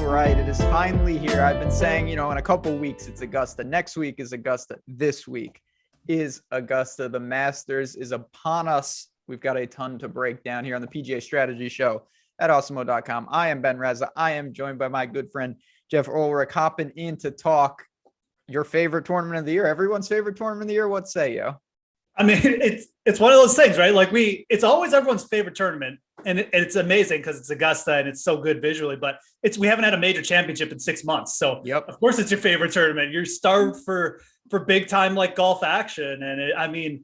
All right, it is finally here. I've been saying, in a couple weeks, it's Augusta. Next week is Augusta. This week is Augusta. The Masters is upon us. We've got a ton to break down here on the PGA Strategy Show at Awesemo.com. I am Ben Rasa. I am joined by my good friend, Geoff Ulrich, hopping in to talk your favorite tournament of the year, everyone's favorite tournament of the year. What say you? I mean, it's one of those things, right? Like it's always everyone's favorite tournament, and it's amazing because it's Augusta and it's so good visually. But we haven't had a major championship in 6 months, so of course it's your favorite tournament. You're starved for big time like golf action, and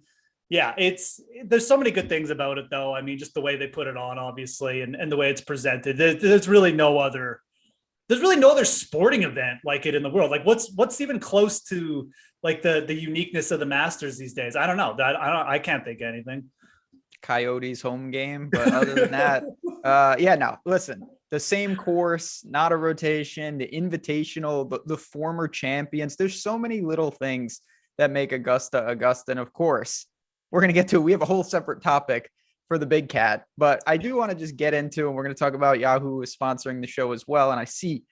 there's so many good things about it, though. I mean, just the way they put it on, obviously, and the way it's presented. There's really no other sporting event like it in the world. Like what's even close to like the uniqueness of the Masters these days? I don't know. I can't think of anything. Coyotes home game, but other than that, listen, the same course, not a rotation, the invitational, the former champions. There's so many little things that make Augusta. And of course, we're going to get to, we have a whole separate topic for the big cat, but I do want to just get into, and we're going to talk about Yahoo is sponsoring the show as well. And I see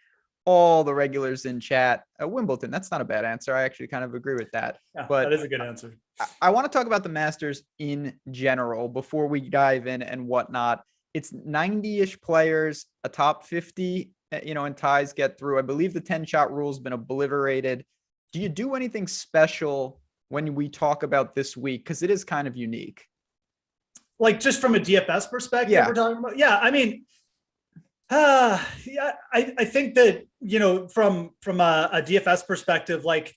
all the regulars in chat. Wimbledon, that's not a bad answer. I actually kind of agree with that. Yeah, but that is a good answer. I want to talk about the Masters in general before we dive in and whatnot. It's 90-ish players, a top 50, and ties get through. I believe the 10-shot rule has been obliterated. Do you do anything special when we talk about this week? Because it is kind of unique. Like just from a DFS perspective, we're talking about. Yeah, I mean, I think that from a DFS perspective, like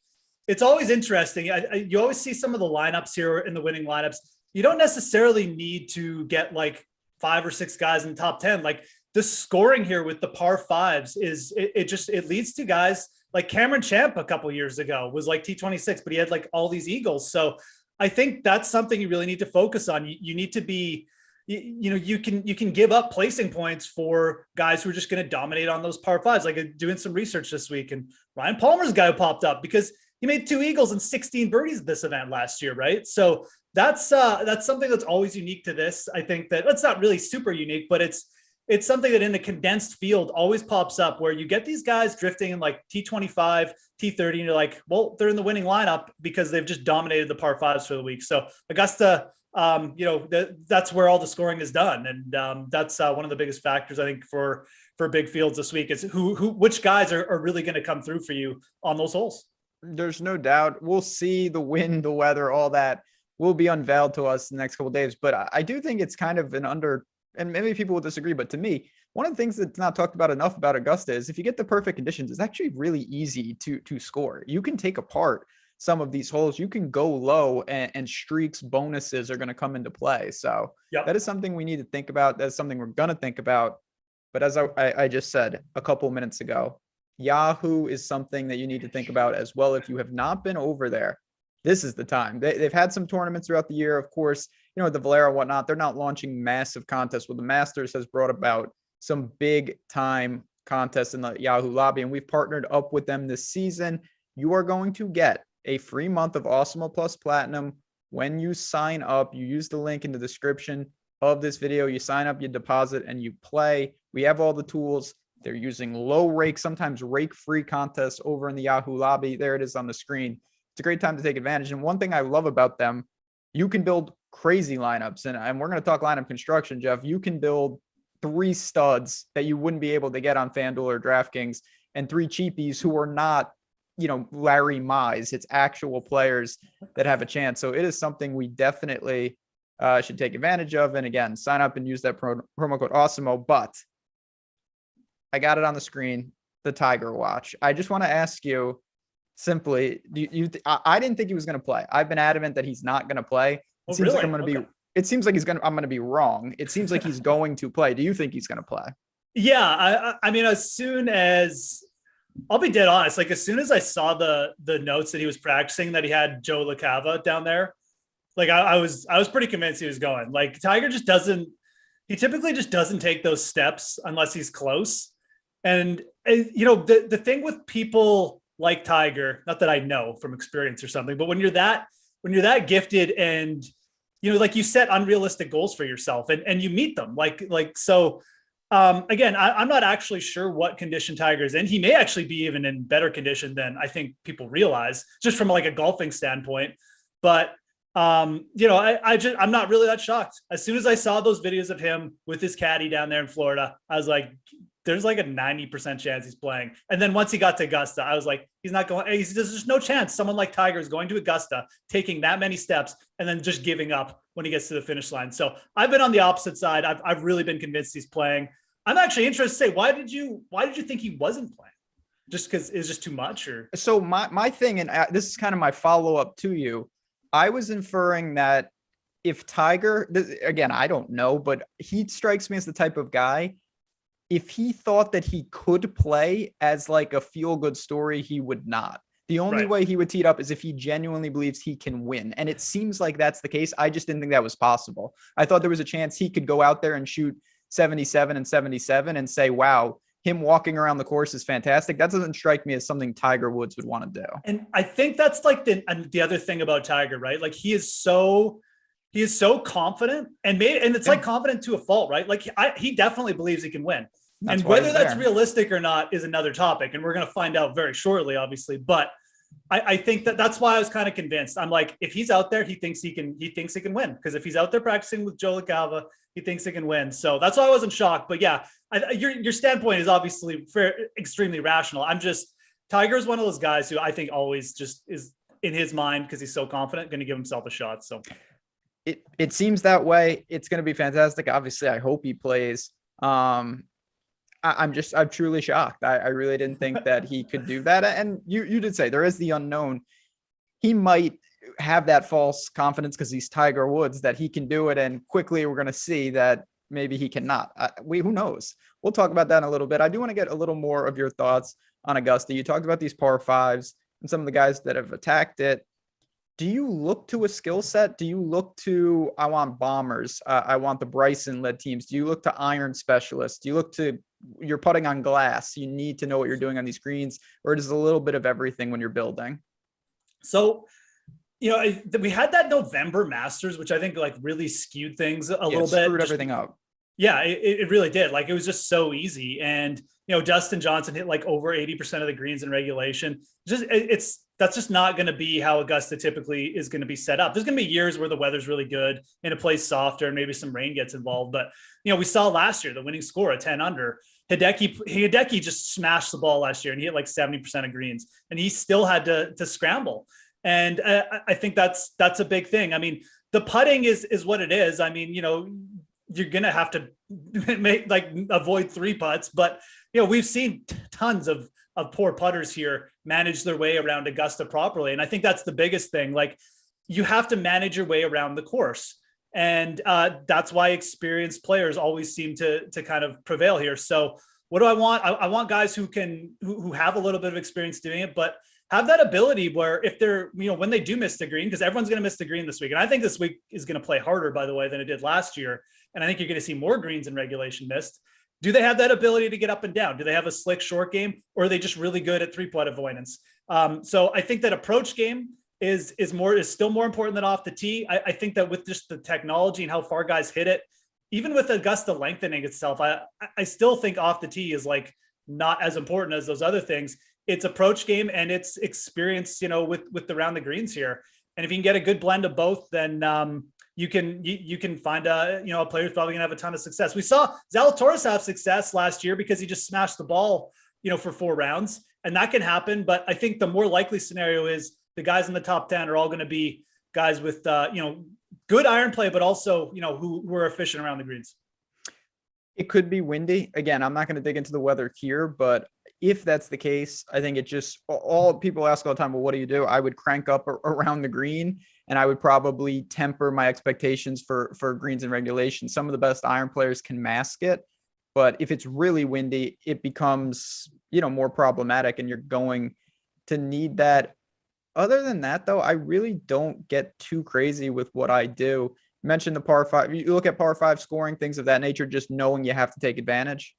it's always interesting. You always see some of the lineups here in the winning lineups. You don't necessarily need to get like 5 or 6 guys in the top 10. Like the scoring here with the par fives it leads to guys like Cameron Champ a couple years ago was like T26, but he had like all these eagles. So I think that's something you really need to focus on. You need to be, you can give up placing points for guys who are just going to dominate on those par fives. Like doing some research this week, and Ryan Palmer's guy who popped up because he made 2 eagles and 16 birdies at this event last year, right? So that's something that's always unique to this. I think that's not really super unique, but it's something that in a condensed field always pops up where you get these guys drifting in like T25, T30, and you're like, well, they're in the winning lineup because they've just dominated the par fives for the week. So Augusta, that's where all the scoring is done. And that's one of the biggest factors, I think, for big fields this week is which guys are really going to come through for you on those holes. There's no doubt. We'll see the wind, the weather, all that will be unveiled to us in the next couple of days. But I do think it's kind of and maybe people will disagree, but to me, one of the things that's not talked about enough about Augusta is if you get the perfect conditions, it's actually really easy to score. You can take apart some of these holes. You can go low and streaks, bonuses are going to come into play. So that is something we need to think about. That's something we're going to think about. But as I just said a couple minutes ago, Yahoo is something that you need to think about as well. If you have not been over there, this is the time. They've had some tournaments throughout the year. Of course, the Valero and whatnot, they're not launching massive contests. Well, the Masters has brought about some big time contests in the Yahoo lobby, and we've partnered up with them this season. You are going to get a free month of Awesemo Plus Platinum when you sign up. You use the link in the description of this video. You sign up, you deposit, and you play. We have all the tools. They're using low rake, sometimes rake-free contests over in the Yahoo lobby. There it is on the screen. It's a great time to take advantage. And one thing I love about them, you can build crazy lineups. And we're going to talk lineup construction, Geoff. You can build 3 studs that you wouldn't be able to get on FanDuel or DraftKings, and 3 cheapies who are not, Larry Mize. It's actual players that have a chance. So it is something we definitely should take advantage of. And again, sign up and use that promo code Awesemo. But I got it on the screen, the Tiger Watch. I just want to ask you simply, I didn't think he was going to play. I've been adamant that he's not going to play. It seems like I'm going to be. It seems like I'm going to be wrong. It seems like he's going to play. Do you think he's going to play? Yeah, I mean, as soon as I'll be dead honest, like as soon as I saw the notes that he was practicing, that he had Joe LaCava down there, like I was pretty convinced he was going. Like Tiger just doesn't. He typically just doesn't take those steps unless he's close. And the thing with people like Tiger, not that I know from experience or something, but when you're that gifted and like you set unrealistic goals for yourself and you meet them, so Again, I'm not actually sure what condition Tiger's in. He may actually be even in better condition than I think people realize, just from like a golfing standpoint. But you know, I'm not really that shocked. As soon as I saw those videos of him with his caddy down there in Florida, I was like, there's like a 90% chance he's playing. And then once he got to Augusta, I was like, he's not going. There's just no chance someone like Tiger is going to Augusta, taking that many steps, and then just giving up when he gets to the finish line. So I've been on the opposite side. I've really been convinced he's playing. I'm actually interested to say, why did you think he wasn't playing? Just because it's just too much? Or so my thing, and this is kind of my follow-up to you. I was inferring that if Tiger, again, I don't know, but he strikes me as the type of guy, if he thought that he could play as like a feel-good story, he would not. The only way he would tee it up is if he genuinely believes he can win. And it seems like that's the case. I just didn't think that was possible. I thought there was a chance he could go out there and shoot 77 and 77 and say, wow, him walking around the course is fantastic. That doesn't strike me as something Tiger Woods would want to do. And I think that's like the other thing about Tiger, right? Like he is so confident and it's like confident to a fault, right? Like he definitely believes he can win. And whether that's realistic or not is another topic. And we're going to find out very shortly, obviously. But I think that's why I was kind of convinced. I'm like, if he's out there, he thinks he can win. Because if he's out there practicing with Joe LaCava, he thinks he can win. So that's why I wasn't shocked. But yeah, your standpoint is obviously extremely rational. Tiger's one of those guys who I think always just is in his mind, because he's so confident, going to give himself a shot. So it seems that way. It's going to be fantastic. Obviously, I hope he plays. I'm truly shocked. I really didn't think that he could do that. And you did say there is the unknown. He might have that false confidence because he's Tiger Woods that he can do it. And quickly we're going to see that maybe he cannot. Who knows? We'll talk about that in a little bit. I do want to get a little more of your thoughts on Augusta. You talked about these par fives and some of the guys that have attacked it. Do you look to a skill set? Do you look to, I want bombers. I want the Bryson-led teams. Do you look to iron specialists? Do you look to, you're putting on glass, you need to know what you're doing on these greens, or it is a little bit of everything when you're building? So, you know, we had that November Masters, which I think like really skewed things a little bit. Screwed everything up. Yeah, it really did. Like it was just so easy. And, you know, Dustin Johnson hit like over 80% of the greens in regulation. That's just not going to be how Augusta typically is going to be set up. There's going to be years where the weather's really good and it plays softer and maybe some rain gets involved. But, you know, we saw last year the winning score at 10 under. Hideki just smashed the ball last year and he hit like 70% of greens and he still had to scramble. And I think that's a big thing. I mean, the putting is what it is. I mean, you know, you're going to have to avoid three putts, but you know, we've seen tons of poor putters here manage their way around Augusta properly. And I think that's the biggest thing. Like you have to manage your way around the course. And that's why experienced players always seem to kind of prevail here. So what do I want? I want guys who have a little bit of experience doing it, but have that ability where if they're, you know, when they do miss the green, because everyone's going to miss the green this week. And I think this week is going to play harder, by the way, than it did last year. And I think you're going to see more greens in regulation missed. Do they have that ability to get up and down? Do they have a slick short game, or are they just really good at three-putt avoidance? So I think that approach game is still more important than off the tee. I think that with just the technology and how far guys hit it, even with Augusta lengthening itself, I still think off the tee is like not as important as those other things. It's approach game and it's experience, you know, with the round the greens here. And if you can get a good blend of both, then you can find a player who's probably gonna have a ton of success. We saw Zalatoris have success last year because he just smashed the ball, you know, for 4 rounds, and that can happen. But I think the more likely scenario is the guys in the top 10 are all going to be guys with good iron play, but also, you know, who are efficient around the greens. It could be windy. Again, I'm not going to dig into the weather here, but if that's the case, I think it just, all people ask all the time, well, what do you do? I would crank up around the green, and I would probably temper my expectations for greens in regulation. Some of the best iron players can mask it, but if it's really windy, it becomes, you know, more problematic, and you're going to need that. Other than that, though, I really don't get too crazy with what I do. You mentioned the par 5. You look at par 5 scoring, things of that nature, just knowing you have to take advantage.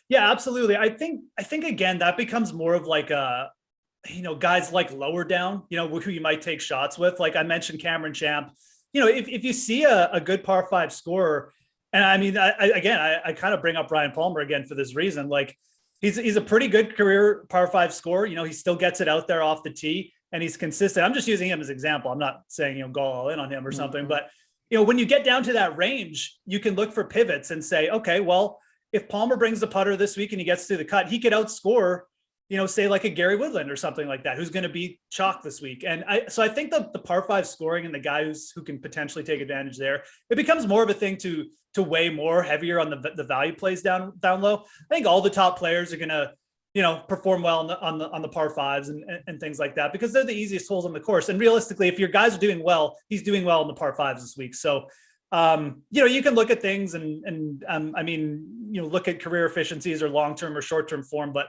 Yeah, absolutely. I think again, that becomes more of like guys like lower down, you know, who you might take shots with. Like I mentioned Cameron Champ, you know, if you see a good par 5 scorer, And I mean, I kind of bring up Ryan Palmer again for this reason. Like he's a pretty good career par five scorer. You know, he still gets it out there off the tee and he's consistent. I'm just using him as an example. I'm not saying, you know, go all in on him or something, but you know, when you get down to that range, you can look for pivots and say, okay, well, if Palmer brings the putter this week and he gets through the cut, he could outscore, you know, say like a Gary Woodland or something like that, who's going to be chalk this week. And so I think the par five scoring and the guy who can potentially take advantage there, it becomes more of a thing to weigh more heavier on the value plays down low. I think all the top players are going to, you know, perform well on the par fives and things like that, because they're the easiest holes on the course. And realistically, if your guys are doing well, he's doing well in the par fives this week. So, you know, you can look at things and I mean, you know, look at career efficiencies or long-term or short-term form, but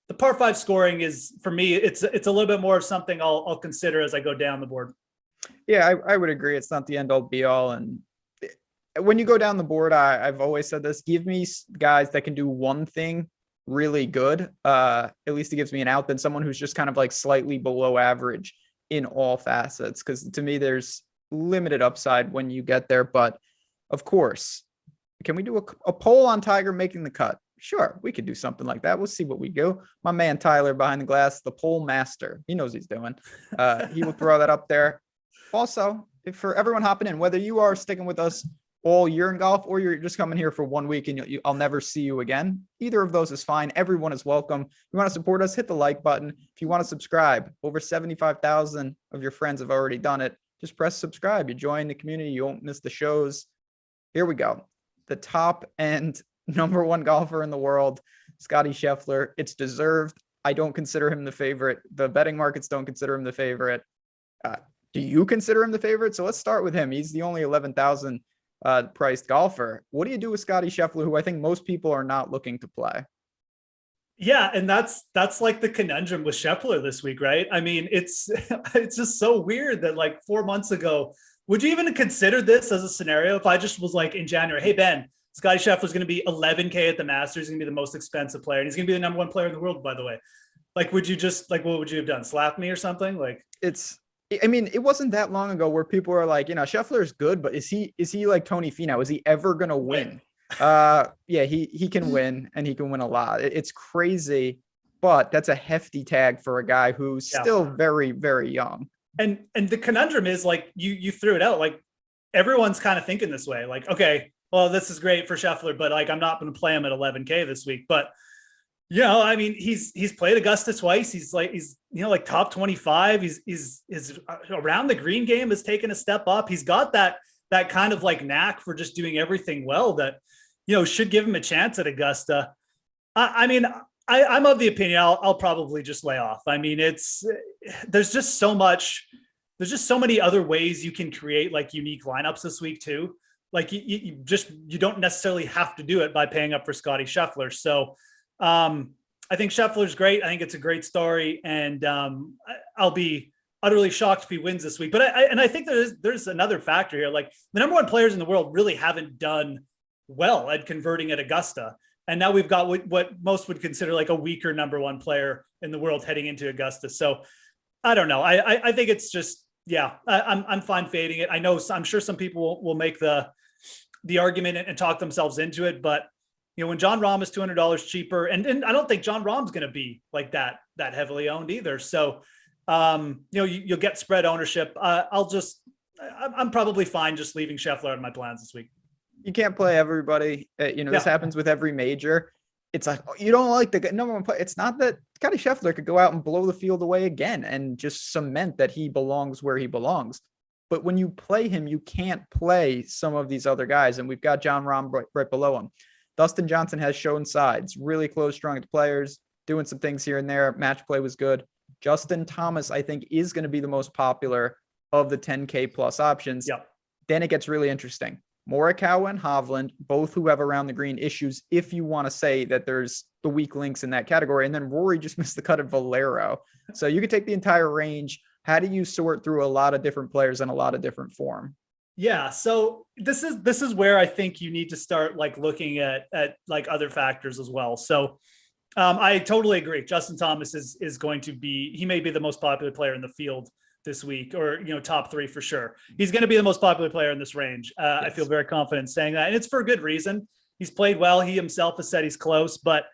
the par five scoring is, for me, it's a little bit more of something I'll consider as I go down the board. Yeah, I would agree. It's not the end all be all. And when you go down the board, I've always said this, give me guys that can do one thing really good. At least it gives me an out than someone who's just kind of like slightly below average in all facets. Because to me, there's limited upside when you get there. But of course, can we do a poll on Tiger making the cut? Sure, we could do something like that. We'll see what we do. My man Tyler behind the glass, the poll master, he knows he's doing. He will throw that up there. Also, for everyone hopping in, whether you are sticking with us all year in golf or you're just coming here for 1 week and I'll never see you again, either of those is fine. Everyone is welcome. If you want to support us, hit the like button. If you want to subscribe, over 75,000 of your friends have already done it. Just press subscribe. You join the community. You won't miss the shows. Here we go. The top end number one golfer in the world, Scottie Scheffler. It's deserved. I don't consider him the favorite. The betting markets don't consider him the favorite. Do you consider him the favorite? So let's start with him. He's the only 11,000 priced golfer. What do you do with Scottie Scheffler, who I think most people are not looking to play? Yeah, and that's like the conundrum with Scheffler this week, right? I mean, it's just so weird that like 4 months ago, would you even consider this as a scenario if I just was like in January, hey Ben, Scottie Scheffler's going to be $11K at the Masters. He's going to be the most expensive player. And he's going to be the number one player in the world, by the way. Like, would you just like, what would you have done? Slap me or something? Like, I mean, it wasn't that long ago where people are like, you know, Scheffler's good, but is he like Tony Finau? Is he ever going to win? Yeah, he can win and he can win a lot. It's crazy, but that's a hefty tag for a guy who's still very, very young. And the conundrum is like, you threw it out. Like everyone's kind of thinking this way, like, okay, well, this is great for Scheffler, but like, I'm not going to play him at 11K this week. But, you know, I mean, he's played Augusta twice. He's you know, like top 25. He's around the green game has taken a step up. He's got that kind of like knack for just doing everything well that, you know, should give him a chance at Augusta. I mean, I'm of the opinion I'll probably just lay off. I mean, there's just so many other ways you can create like unique lineups this week too. Like you don't necessarily have to do it by paying up for Scottie Scheffler. So I think Scheffler's great. I think it's a great story, and I'll be utterly shocked if he wins this week. But I think there's another factor here. Like the number one players in the world really haven't done well at converting at Augusta, and now we've got what most would consider like a weaker number one player in the world heading into Augusta. So I don't know. I think it's just I'm fine fading it. I'm sure some people will make the argument and talk themselves into it, but you know, when John Rahm is $200 cheaper, and I don't think John Rahm's going to be like that heavily owned either. So, you know, you'll get spread ownership. I'm probably fine just leaving Scheffler out of my plans this week. You can't play everybody. You know, this happens with every major. It's like, you don't like the number one play. It's not that Scottie Scheffler could go out and blow the field away again and just cement that he belongs where he belongs. But when you play him, you can't play some of these other guys. And we've got John Rahm right below him. Dustin Johnson has shown sides, really close, strong to players, doing some things here and there. Match play was good. Justin Thomas, I think, is going to be the most popular of the 10K plus options. Yep. Then it gets really interesting. Morikawa and Hovland, both who have around the green issues, if you want to say that there's the weak links in that category. And then Rory just missed the cut at Valero. So you could take the entire range. How do you sort through a lot of different players in a lot of different form? Yeah. So this is where I think you need to start like looking at like other factors as well. So I totally agree. Justin Thomas is going to be, he may be the most popular player in the field this week, or, top 3 for sure. He's going to be the most popular player in this range. Yes. I feel very confident saying that. And it's for a good reason. He's played well. He himself has said he's close, but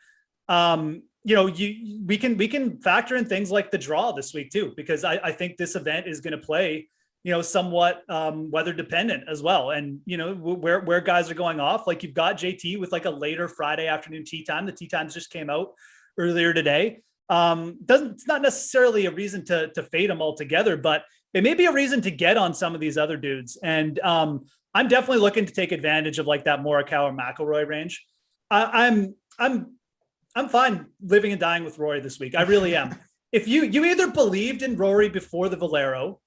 we can factor in things like the draw this week too, because I think this event is going to play, somewhat weather dependent as well. And, where guys are going off, like you've got JT with like a later Friday afternoon tee time. The tee times just came out earlier today. It's not necessarily a reason to fade them altogether, but it may be a reason to get on some of these other dudes. And I'm definitely looking to take advantage of like that Morikawa or McIlroy range. I'm fine living and dying with Rory this week. I really am. If you either believed in Rory before the Valero,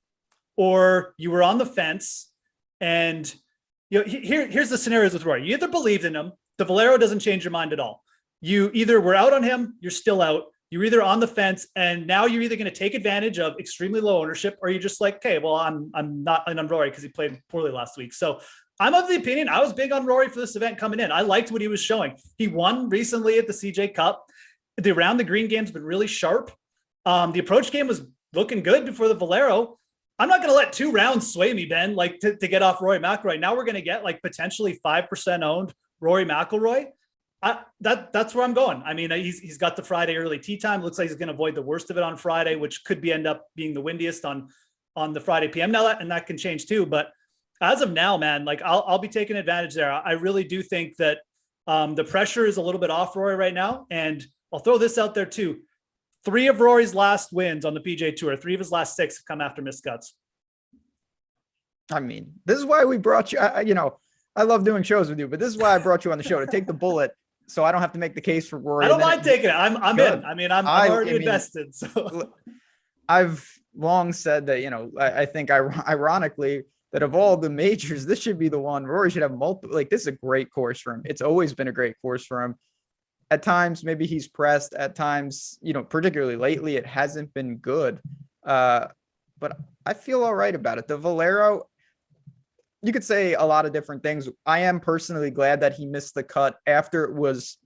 or you were on the fence, and here's the scenarios with Rory. You either believed in him, the Valero doesn't change your mind at all. You either were out on him, you're still out. You're either on the fence, and now you're either going to take advantage of extremely low ownership, or you're just like, okay, well, I'm not in on Rory because he played poorly last week. So I'm of the opinion, I was big on Rory for this event coming in. I liked what he was showing. He won recently at the CJ Cup. The around the green game's been really sharp. The approach game was looking good before the Valero. I'm not going to let 2 rounds sway me, Ben, like to get off Rory McIlroy. Now we're going to get like potentially 5% owned Rory McIlroy. That's where I'm going. I mean, he's got the Friday early tee time. Looks like he's going to avoid the worst of it on Friday, which could end up being the windiest on the Friday PM. Now that can change too. But as of now, man, like I'll be taking advantage there. I really do think that the pressure is a little bit off Rory right now. And I'll throw this out there too. 3 of Rory's last wins on the PGA Tour, 3 of his last 6 have come after missed cuts. I mean, this is why we brought you. I love doing shows with you, but this is why I brought you on the show, to take the bullet, so I don't have to make the case for Rory. I don't mind taking it. I'm in. I mean, I'm already invested. So I've long said that, I think ironically that of all the majors, this should be the one. Rory should have multiple. Like, this is a great course for him. It's always been a great course for him. At times, maybe he's pressed. At times, particularly lately, it hasn't been good. But I feel all right about it. The Valero, you could say a lot of different things. I am personally glad that he missed the cut after it was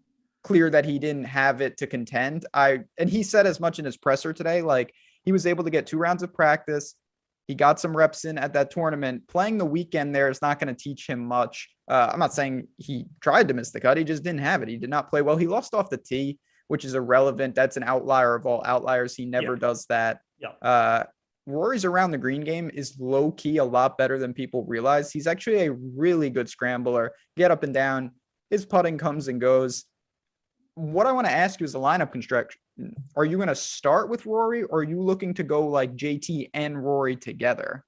clear that he didn't have it to contend. And he said as much in his presser today, like he was able to get 2 rounds of practice. He got some reps in at that tournament. Playing the weekend there is not going to teach him much. I'm not saying he tried to miss the cut. He just didn't have it. He did not play well. He lost off the tee, which is irrelevant. That's an outlier of all outliers. He never does that. Rory's around the green game is low key a lot better than people realize. He's actually a really good scrambler. Get up and down. His putting comes and goes. What I want to ask you is the lineup construction. Are you going to start with Rory, or are you looking to go like JT and Rory together?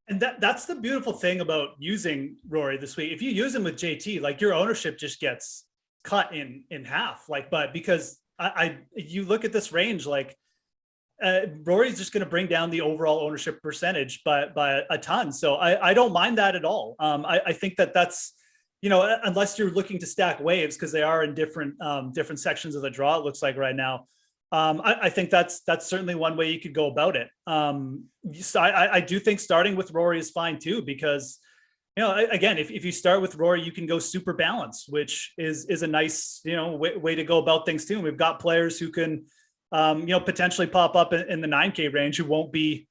And that's the beautiful thing about using Rory this week. If you use him with JT, like your ownership just gets cut in half. Like, but because you look at this range, like Rory's just going to bring down the overall ownership percentage by a ton. So I don't mind that at all. I think that's, unless you're looking to stack waves, because they are in different sections of the draw, it looks like right now. I think that's certainly one way you could go about it. So I do think starting with Rory is fine too, because, again, if you start with Rory, you can go super balanced, which is a nice, way to go about things too. And we've got players who can, potentially pop up in the 9K range who won't be,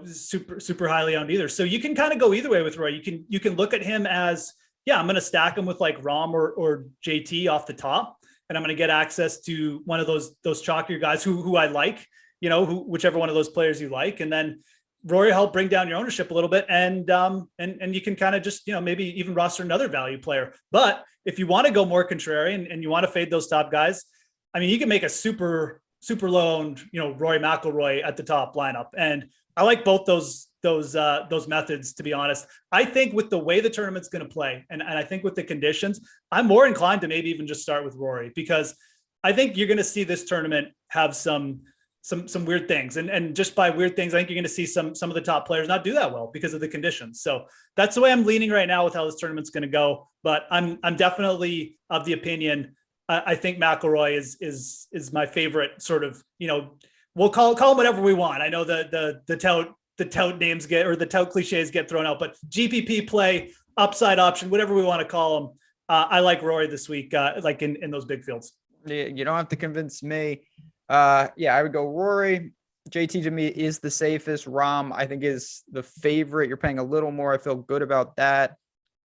super highly owned either. So you can kind of go either way with Rory. You can look at him as, I'm going to stack him with like Rom or JT off the top, and I'm going to get access to one of those chalkier guys who I like, whichever one of those players you like. And then Rory help bring down your ownership a little bit. And you can kind of just, maybe even roster another value player. But if you want to go more contrarian and you want to fade those top guys, I mean, you can make a super low owned, Rory McIlroy at the top lineup. And I like both those methods, to be honest. I think with the way the tournament's going to play, and I think with the conditions, I'm more inclined to maybe even just start with Rory, because I think you're going to see this tournament have some weird things. And just by weird things, I think you're going to see some of the top players not do that well because of the conditions. So that's the way I'm leaning right now with how this tournament's going to go. But I'm definitely of the opinion, I think McIlroy is my favorite sort of, we'll call him whatever we want. I know the tout names the tout cliches get thrown out, but GPP play, upside option, whatever we want to call them. I like Rory this week, like in those big fields. You don't have to convince me. I would go Rory. JT to me is the safest. Rom, I think, is the favorite. You're paying a little more. I feel good about that.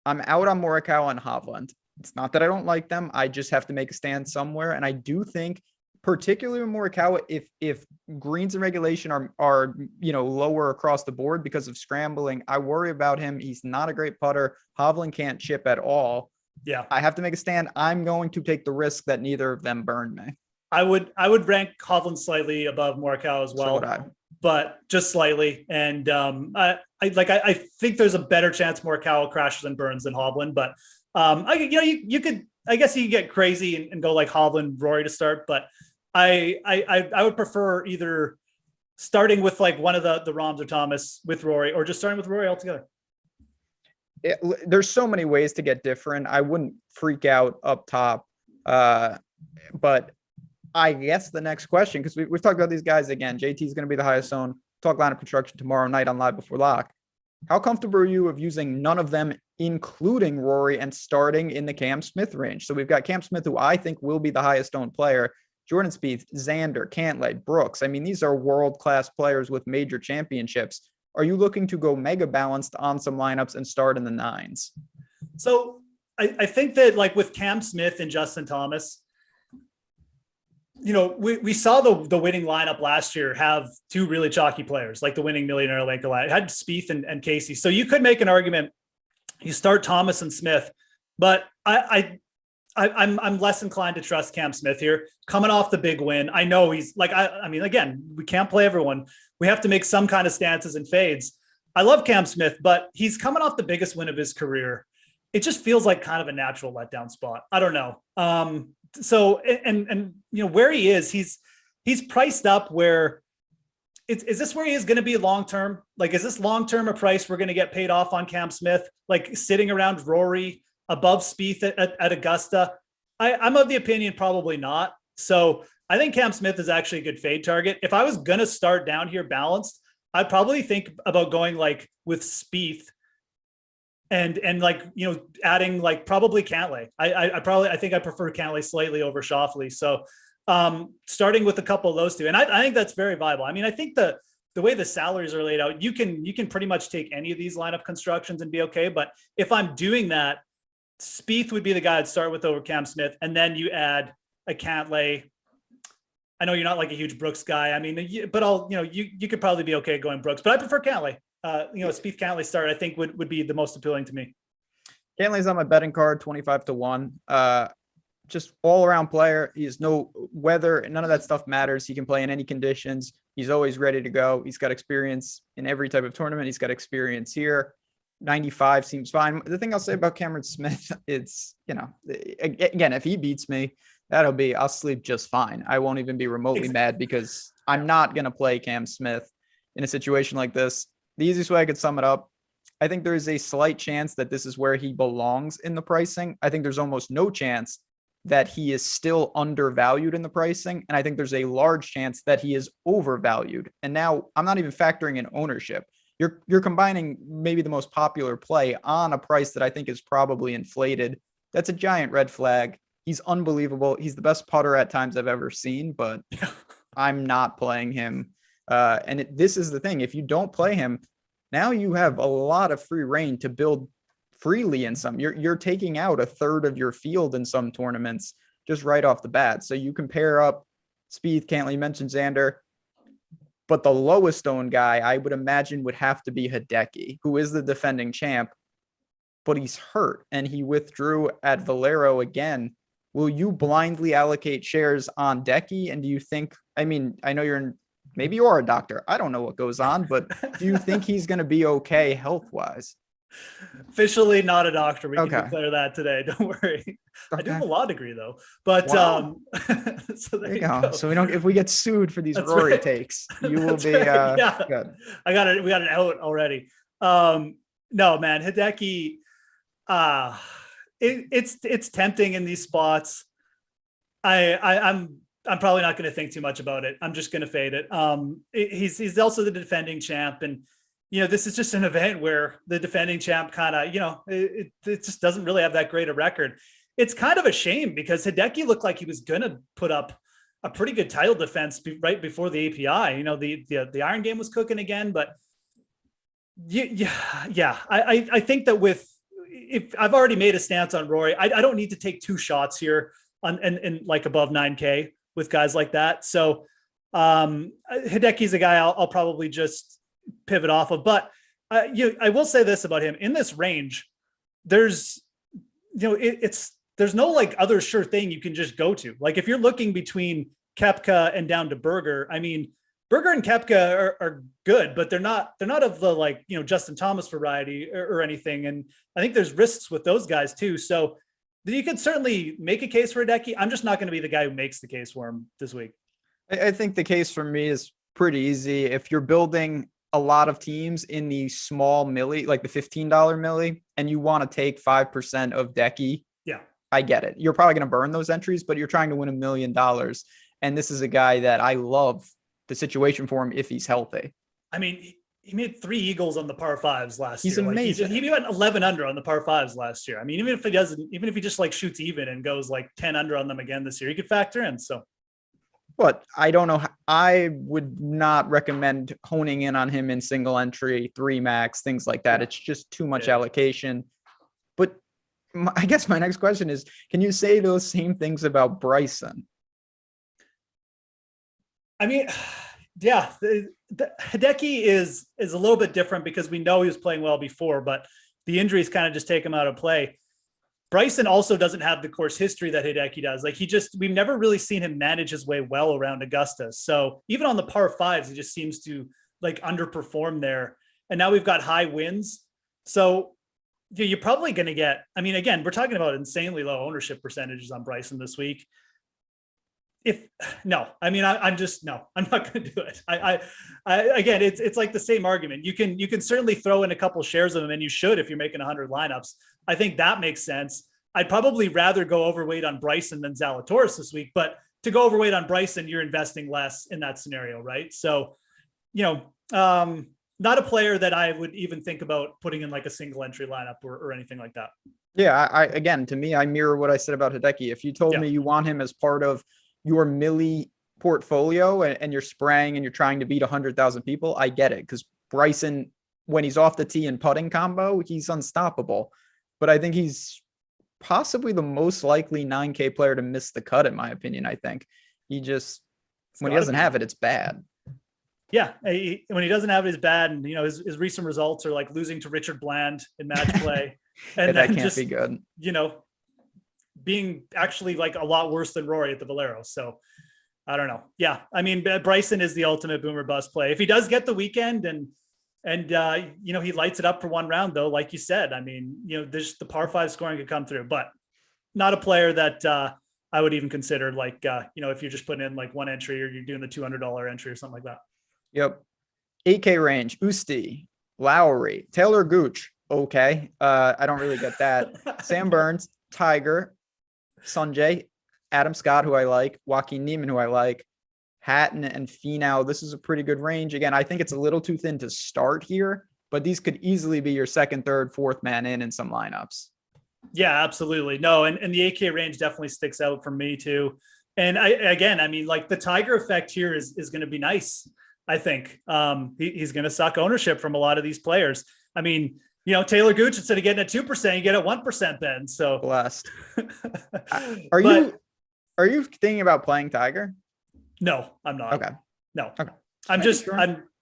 I'm out on Morikawa and Hovland. It's not that I don't like them. I just have to make a stand somewhere. And I do think, particularly with Morikawa, if greens and regulation are lower across the board because of scrambling, I worry about him. He's not a great putter. Hovland can't chip at all. Yeah. I have to make a stand. I'm going to take the risk that neither of them burn me. I would rank Hovland slightly above Morikawa as well, but just slightly. And I think there's a better chance Morikawa crashes and burns than Hovland. But you could, I guess you could get crazy and go like Hovland, Rory to start. But I would prefer either starting with like one of the Roms or Thomas with Rory, or just starting with Rory altogether. There's so many ways to get different. I wouldn't freak out up top, but I guess the next question, because we've talked about these guys again. JT is going to be the highest owned. Talk lineup construction tomorrow night on Live Before Lock. How comfortable are you of using none of them, including Rory, and starting in the Cam Smith range? So we've got Cam Smith, who I think will be the highest owned player. Jordan Spieth, Xander, Cantlay, Brooks. I mean, these are world-class players with major championships. Are you looking to go mega balanced on some lineups and start in the nines? So I think that like with Cam Smith and Justin Thomas, we saw the winning lineup last year have two really chalky players, like the winning Millionaire Lake lineup. It had Spieth and Casey. So you could make an argument, you start Thomas and Smith, but I'm less inclined to trust Cam Smith here. Coming off the big win, I know he's like, I mean, again, we can't play everyone. We have to make some kind of stances and fades. I love Cam Smith, but he's coming off the biggest win of his career. It just feels like kind of a natural letdown spot. I don't know. So, and where he is, he's priced up where is this where he is going to be long-term? Like, is this long-term a price we're going to get paid off on Cam Smith? Like sitting around Rory above Spieth at Augusta? I'm of the opinion, probably not. So I think Cam Smith is actually a good fade target. If I was going to start down here balanced, I'd probably think about going like with Spieth and like, adding like probably Cantlay. I think I prefer Cantlay slightly over Schauffele. So starting with a couple of those two. And I think that's very viable. I mean, I think the way the salaries are laid out, you can pretty much take any of these lineup constructions and be okay. But if I'm doing that, Spieth would be the guy I'd start with over Cam Smith. And then you add a Cantlay. I know you're not like a huge Brooks guy. I mean, but you could probably be okay going Brooks, but I prefer Cantlay. Spieth Cantlay start, I think would be the most appealing to me. Cantlay's on my betting card, 25-1. Just all around player. He has no weather. None of that stuff matters. He can play in any conditions. He's always ready to go. He's got experience in every type of tournament. He's got experience here. 95 seems fine. The thing I'll say about Cameron Smith, it's, again, if he beats me, I'll sleep just fine. I won't even be remotely mad because I'm not going to play Cam Smith in a situation like this. The easiest way I could sum it up, I think there is a slight chance that this is where he belongs in the pricing. I think there's almost no chance that he is still undervalued in the pricing. And I think there's a large chance that he is overvalued. And now I'm not even factoring in ownership. You're combining maybe the most popular play on a price that I think is probably inflated. That's a giant red flag. He's unbelievable. He's the best putter at times I've ever seen, but I'm not playing him. This is the thing. If you don't play him, now you have a lot of free reign to build freely in some. You're taking out a third of your field in some tournaments just right off the bat. So you can pair up Spieth, Cantlay, you mentioned Xander, but the lowest owned guy I would imagine would have to be Hideki, who is the defending champ, but he's hurt and he withdrew at Valero again. Will you blindly allocate shares on Decky? And do you think, I mean, I know maybe you're a doctor. I don't know what goes on, but do you think he's going to be okay health-wise? Officially not a doctor. We can declare that today. Don't worry. Okay. I do have a law degree though, but wow. So there you go. So if we get sued for these That's Rory right. takes, you will be good. We got it out already. No, man, Hideki, it's tempting in these spots. I'm probably not going to think too much about it. I'm just going to fade it. He's also the defending champ, and this is just an event where the defending champ kind of, it just doesn't really have that great a record. It's kind of a shame because Hideki looked like he was going to put up a pretty good title defense right before the API. You know, the iron game was cooking again, but yeah. I think that if I've already made a stance on Rory, I don't need to take two shots here and like above 9K with guys like that. So Hideki's a guy I'll probably just pivot off of, but I will say this about him in this range. There's, there's no like other sure thing you can just go to. Like if you're looking between Koepka and down to Berger, I mean, Berger and Koepka are good, but they're not of the like, Justin Thomas variety or anything. And I think there's risks with those guys too. So you could certainly make a case for Hideki. I'm just not going to be the guy who makes the case for him this week. I think the case for me is pretty easy. If you're building a lot of teams in the small milli, like the $15 milli, and you want to take 5% of Decky, yeah, I get it. You're probably going to burn those entries, but you're trying to win $1 million. And this is a guy that I love the situation for him if he's healthy. I mean, he made 3 eagles on the par 5s last year. He's amazing. He went 11 under on the par 5s last year. I mean, even if he just like shoots even and goes like 10 under on them again this year, he could factor in. So, but I don't know. I would not recommend honing in on him in single entry, 3 max, things like that. It's just too much allocation. But I guess my next question is, can you say those same things about Bryson? I mean, yeah, the Hideki is a little bit different because we know he was playing well before, but the injuries kind of just take him out of play. Bryson also doesn't have the course history that Hideki does. Like we've never really seen him manage his way well around Augusta. So even on the par 5s, he just seems to like underperform there. And now we've got high wins. So you're probably going to get, I mean, again, we're talking about insanely low ownership percentages on Bryson this week. I'm not going to do it. Again, it's like the same argument. You can certainly throw in a couple shares of them, and you should if you're making 100 lineups. I think that makes sense. I'd probably rather go overweight on Bryson than Zalatoris this week, but to go overweight on Bryson, you're investing less in that scenario, right? So, not a player that I would even think about putting in like a single entry lineup or anything like that. Yeah, again, to me, I mirror what I said about Hideki. If you told me you want him as part of your milli portfolio and you're spraying and you're trying to beat 100,000 people, I get it. Because Bryson, when he's off the tee and putting combo, he's unstoppable. But I think he's possibly the most likely 9K player to miss the cut, in my opinion. I think when he doesn't have it, it's bad. Yeah, when he doesn't have it, it's bad. And his recent results are like losing to Richard Bland in match play, and that can't be good. Being actually like a lot worse than Rory at the Valero. So I don't know. Yeah. I mean, Bryson is the ultimate boomer bust play. If he does get the weekend and he lights it up for one round though, like you said, I mean, there's the par 5 scoring could come through, but not a player that I would even consider like, if you're just putting in like one entry or you're doing the $200 entry or something like that. Yep. 8K range, Usti, Lowry, Taylor Gooch. Okay. I don't really get that. Sam Burns, Tiger, Sanjay, Adam Scott, who I like, Joaquin Niemann, who I like, Hatton and Finau. This is a pretty good range. Again, I think it's a little too thin to start here, but these could easily be your second, third, fourth man in some lineups. Yeah, absolutely. No, and the 8K range definitely sticks out for me too. And I mean, like the Tiger effect here is going to be nice. I think he's going to suck ownership from a lot of these players. I mean, Taylor Gooch, instead of getting at 2%, you get at 1% then. So blessed. Are you thinking about playing Tiger? No, I'm not. Okay. No. Okay.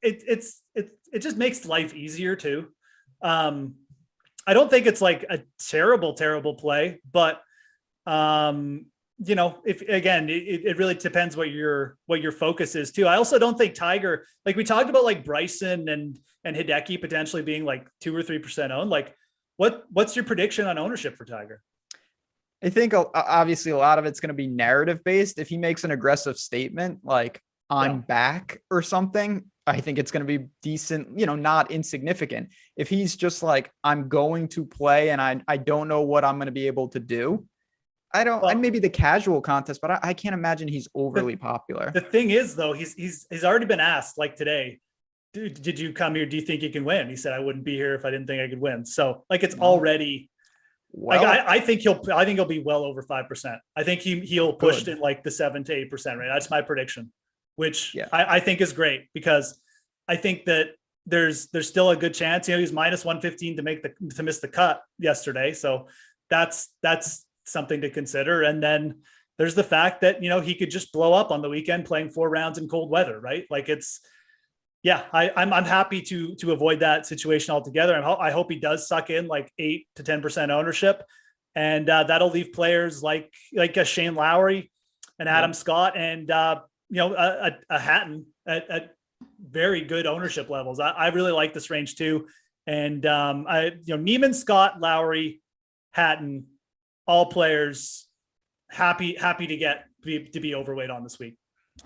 It just makes life easier too. I don't think it's like a terrible play, but if again, it really depends what your focus is too. I also don't think Tiger, like we talked about like Bryson and Hideki potentially being like 2 or 3% owned. Like what's your prediction on ownership for Tiger? I think obviously a lot of it's going to be narrative based. If he makes an aggressive statement, like I'm back or something, I think it's going to be decent, not insignificant. If he's just like, I'm going to play and I don't know what I'm going to be able to do. Maybe the casual contest, but I can't imagine he's overly popular. The thing is though, he's already been asked like today, did you come here? Do you think you can win? He said, I wouldn't be here if I didn't think I could win. So like, it's already Like Well, I think he'll be well over 5%. I think he'll push Good. in like the 7 to 8% range. That's my prediction, which yeah. I think is great because I think that there's still a good chance. He's minus 115 to miss the cut yesterday. So that's something to consider. And then there's the fact that, he could just blow up on the weekend playing 4 rounds in cold weather, right? Like I'm happy to avoid that situation altogether. And I hope he does suck in like 8 to 10% ownership. And that'll leave players like a Shane Lowry and Adam Scott and, a Hatton at very good ownership levels. I really like this range too. And Neiman, Scott, Lowry, Hatton, all players happy to be overweight on this week.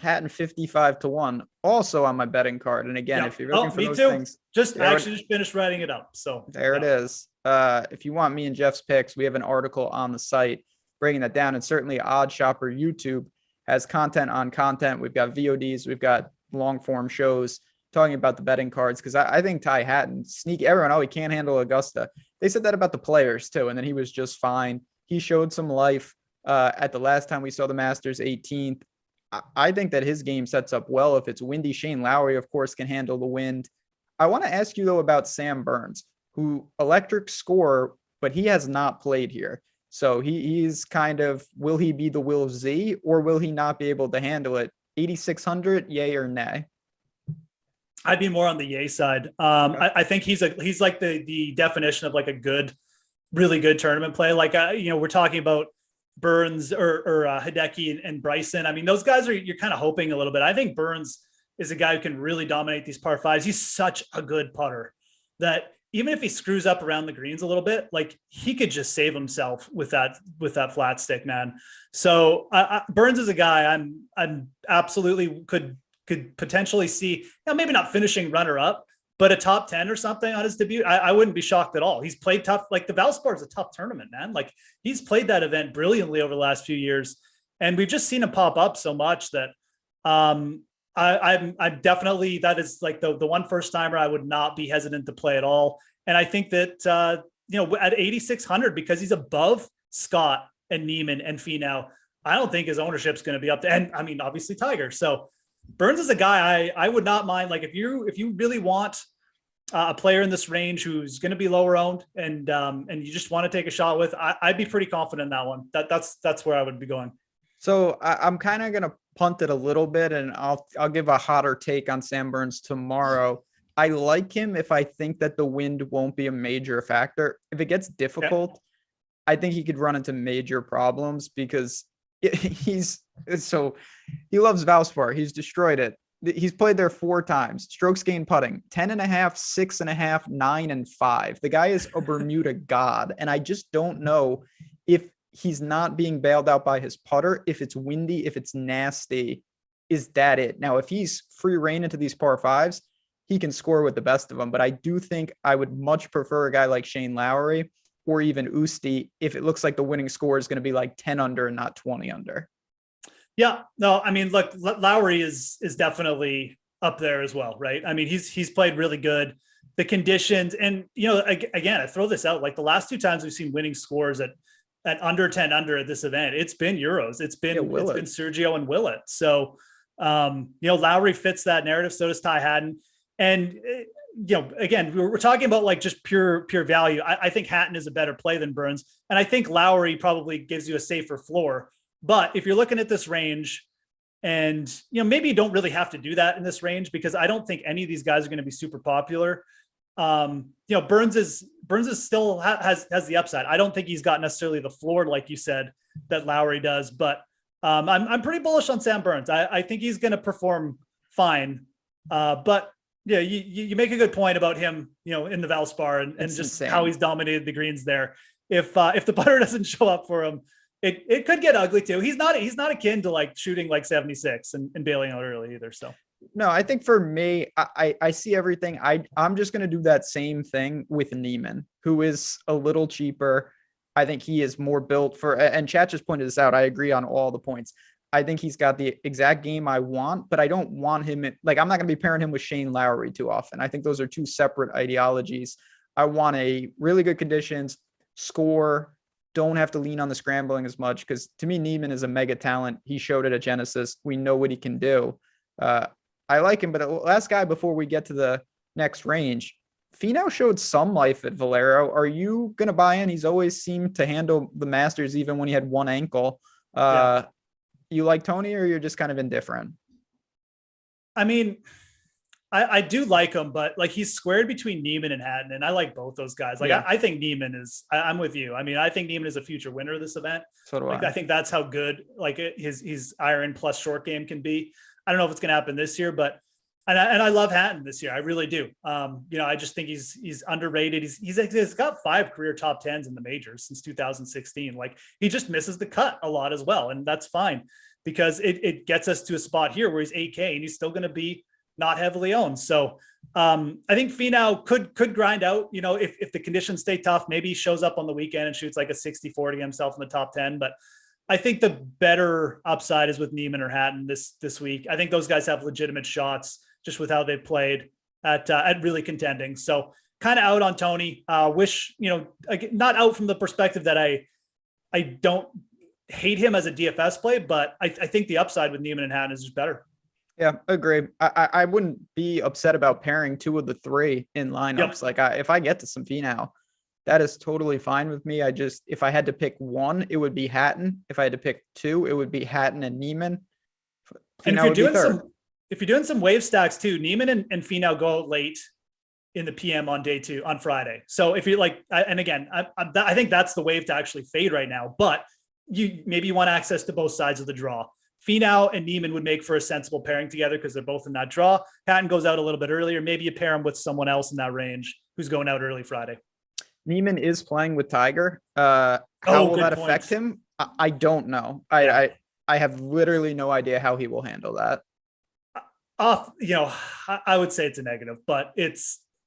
Hatton 55-1, also on my betting card. And again, if you're looking for those things, just finished writing it up. So there it is. If you want me and Geoff's picks, we have an article on the site breaking that down. And certainly OddsShopper YouTube has content on content. We've got VODs, we've got long form shows talking about the betting cards. Cause I think Ty Hatton everyone, he can't handle Augusta. They said that about the players too. And then he was just fine. He showed some life at the last time we saw the Masters 18th. I think that his game sets up well. If it's windy, Shane Lowry, of course, can handle the wind. I want to ask you, though, about Sam Burns, who electric scorer, but he has not played here. So he's kind of, will he be the Will Z or will he not be able to handle it? 8,600, yay or nay? I'd be more on the yay side. I think he's like the definition of like a really good tournament play. Like, we're talking about Burns or Hideki and Bryson. I mean, those guys you're kind of hoping a little bit. I think Burns is a guy who can really dominate these par fives. He's such a good putter that even if he screws up around the greens a little bit, like he could just save himself with that flat stick, man. So Burns is a guy I'm absolutely could potentially see, maybe not finishing runner up, but a top 10 or something on his debut. I wouldn't be shocked at all. He's played tough. Like the Valspar is a tough tournament, man. Like he's played that event brilliantly over the last few years. And we've just seen him pop up so much that I'm definitely, that is like the one first timer I would not be hesitant to play at all. And I think that, at 8,600, because he's above Scott and Neiman and Finau, I don't think his ownership's going to be up to, and I mean, obviously Tiger. So Burns is a guy I would not mind. Like if you really want a player in this range who's going to be lower owned and you just want to take a shot with, I'd be pretty confident in that one. That's where I would be going. So I'm kind of going to punt it a little bit and I'll give a hotter take on Sam Burns tomorrow. I like him if I think that the wind won't be a major factor. If it gets difficult, I think he could run into major problems because he loves Valspar. He's destroyed it. He's played there 4 times. Strokes gained putting 10.5, 6.5, 9, and 5. The guy is a Bermuda god. And I just don't know if he's not being bailed out by his putter. If it's windy, if it's nasty, is that it? Now, if he's free reign into these par fives, he can score with the best of them. But I do think I would much prefer a guy like Shane Lowry or even Usti if it looks like the winning score is going to be like 10 under and not 20 under. Yeah, no, I mean, look, Lowry is definitely up there as well, right? I mean, he's played really good. The conditions, and again, I throw this out, like the last 2 times we've seen winning scores at under 10 under at this event, it's been Euros, it's been Sergio and Willett. So, Lowry fits that narrative. So does Ty Hatton, and again, we're talking about like just pure value. I think Hatton is a better play than Burns, and I think Lowry probably gives you a safer floor. But if you're looking at this range and, maybe you don't really have to do that in this range because I don't think any of these guys are going to be super popular. Burns is still has the upside. I don't think he's got necessarily the floor, like you said, that Lowry does, but I'm pretty bullish on Sam Burns. I think he's going to perform fine. But yeah, you make a good point about him, in the Valspar and just insane how he's dominated the greens there. If the putter doesn't show up for him, it could get ugly too. He's not akin to like shooting like 76 and bailing out early either. So no, I think for me, I see everything. I'm just going to do that same thing with Neiman, who is a little cheaper. I think he is more built for, and Chat just pointed this out. I agree on all the points. I think he's got the exact game I want, but I don't want him I'm not going to be pairing him with Shane Lowry too often. I think those are 2 separate ideologies. I want a really good conditions, score, don't have to lean on the scrambling as much. Because to me, Neiman is a mega talent. He showed it at Genesis. We know what he can do. I like him, but the last guy before we get to the next range, Finau showed some life at Valero. Are you going to buy in? He's always seemed to handle the Masters even when he had one ankle. You like Tony, or you're just kind of indifferent? I mean, I do like him, but like he's squared between Neiman and Hatton, and I like both those guys. Like I think Neiman is. I'm with you. I mean, I think Neiman is a future winner of this event. So do I think that's how good like his iron plus short game can be. I don't know if it's going to happen this year, but and I love Hatton this year. I really do. I just think he's underrated. He's got 5 career top 10s in the majors since 2016. Like he just misses the cut a lot as well, and that's fine because it gets us to a spot here where he's 8K and he's still going to be not heavily owned. So I think Finau could grind out, if the conditions stay tough, maybe he shows up on the weekend and shoots like a 60-40 himself in the top 10. But I think the better upside is with Neiman or Hatton this week. I think those guys have legitimate shots just with how they've played at really contending. So kind of out on Tony. Wish, not out from the perspective that I don't hate him as a DFS play, but I think the upside with Neiman and Hatton is just better. Yeah, agree. I wouldn't be upset about pairing 2 of the 3 in lineups. Yep. Like if I get to some Finau, that is totally fine with me. If I had to pick 1, it would be Hatton. If I had to pick 2, it would be Hatton and Neiman. And if you're doing some wave stacks too, Neiman and Finau go out late in the PM on day 2 on Friday. So if you're like, and again, I think that's the wave to actually fade right now, but you want access to both sides of the draw. Finau and Neiman would make for a sensible pairing together because they're both in that draw. Hatton goes out a little bit earlier. Maybe you pair him with someone else in that range who's going out early Friday. Neiman is playing with Tiger. How will that affect him? I don't know. I have literally no idea how he will handle that. I would say it's a negative, but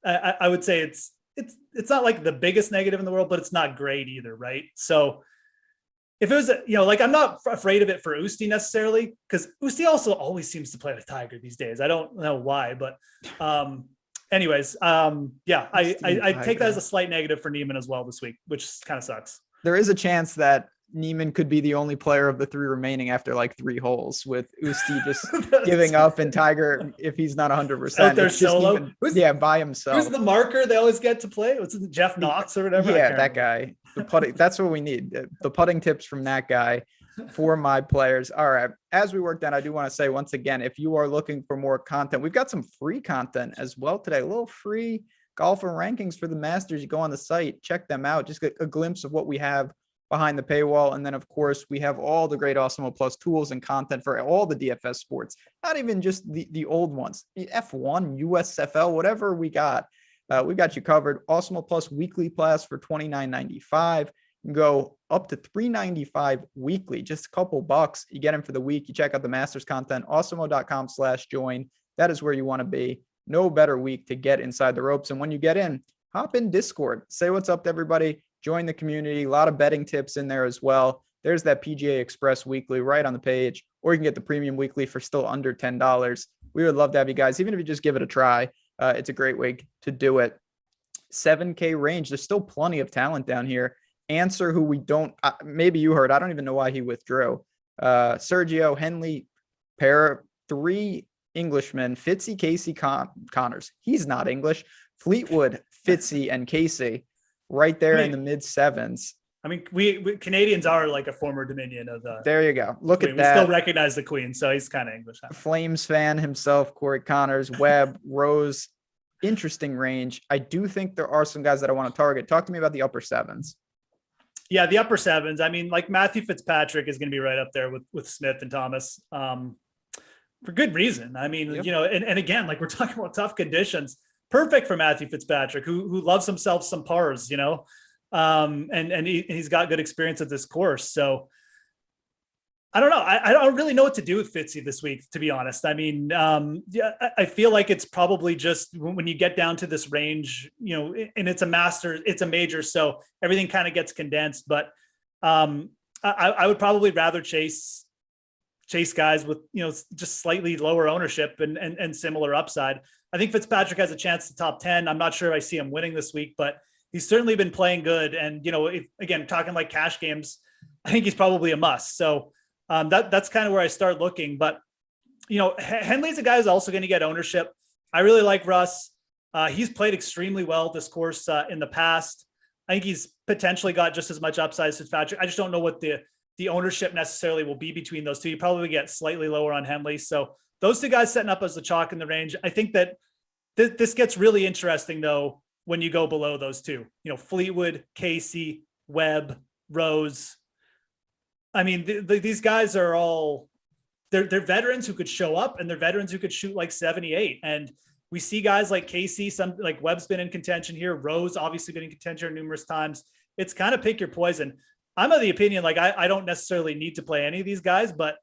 I would say it's not like the biggest negative in the world, but it's not great either, right? So if it was, I'm not afraid of it for Usti necessarily, because Usti also always seems to play with Tiger these days. I don't know why, but anyways, I take that as a slight negative for Neiman as well this week, which kind of sucks. There is a chance that Neiman could be the only player of the 3 remaining after like 3 holes, with Usti just giving up and Tiger, if he's not 100%, out there solo. By himself. Who's the marker they always get to play? What's it, Jeff Knox or whatever? Yeah, that guy. The putting. That's what we need. The putting tips from that guy for my players. All right. As we work down, I do want to say once again, if you are looking for more content, we've got some free content as well today. A little free golfer rankings for the Masters. You go on the site, check them out. Just get a glimpse of what we have behind the paywall. And then, of course, we have all the great Awesemo Plus tools and content for all the DFS sports, not even just the old ones, the F1, USFL, whatever we got. We got you covered. Awesemo Plus weekly class for $29.95. You can go up to $3.95 weekly, just a couple bucks. You get them for the week. You check out the Masters content, awesemo.com/join. That is where you want to be. No better week to get inside the ropes. And when you get in, hop in Discord. Say what's up to everybody. Join the community. A lot of betting tips in there as well. There's that PGA Express weekly right on the page, or you can get the premium weekly for still under $10. We would love to have you guys, even if you just give it a try. It's a great way to do it. 7K range. There's still plenty of talent down here. Answer who we don't, maybe you heard. I don't even know why he withdrew. Sergio, Henley, pair 3 Englishmen, Fitzy, Casey, Connors. He's not English. Fleetwood, Fitzy, and Casey. Right there in the mid 7s. I mean, we Canadians are like a former dominion of the. There you go. Look Queen. At that. We still recognize the Queen, so he's kind of English. Flames fan himself, Corey Connors, Webb, Rose. Interesting range. I do think there are some guys that I want to target. Talk to me about the upper 7s. Yeah, the upper 7s. I mean, like Matthew Fitzpatrick is going to be right up there with Smith and Thomas for good reason. I mean, and again, like we're talking about tough conditions. Perfect for Matthew Fitzpatrick, who loves himself some pars, and he's got good experience at this course. So I don't know. I don't really know what to do with Fitzy this week, to be honest. I mean, I feel like it's probably just when you get down to this range, and it's a major, so everything kind of gets condensed. But I would probably rather chase guys with, just slightly lower ownership and similar upside. I think Fitzpatrick has a chance to top 10. I'm not sure if I see him winning this week, but he's certainly been playing good. And, again, talking like cash games, I think he's probably a must. So that's kind of where I start looking. But, Henley's a guy who's also going to get ownership. I really like Russ. He's played extremely well this course in the past. I think he's potentially got just as much upside as Fitzpatrick. I just don't know what the ownership necessarily will be between those two. You probably get slightly lower on Henley. So those two guys setting up as the chalk in the range. I think that this gets really interesting though when you go below those two. Fleetwood, Casey, Webb, Rose. I mean, these guys are all they're veterans who could show up, and they're veterans who could shoot like 78. And we see guys like Casey, some like Webb's been in contention here. Rose obviously been in contention numerous times. It's kind of pick your poison. I'm of the opinion, like I don't necessarily need to play any of these guys, but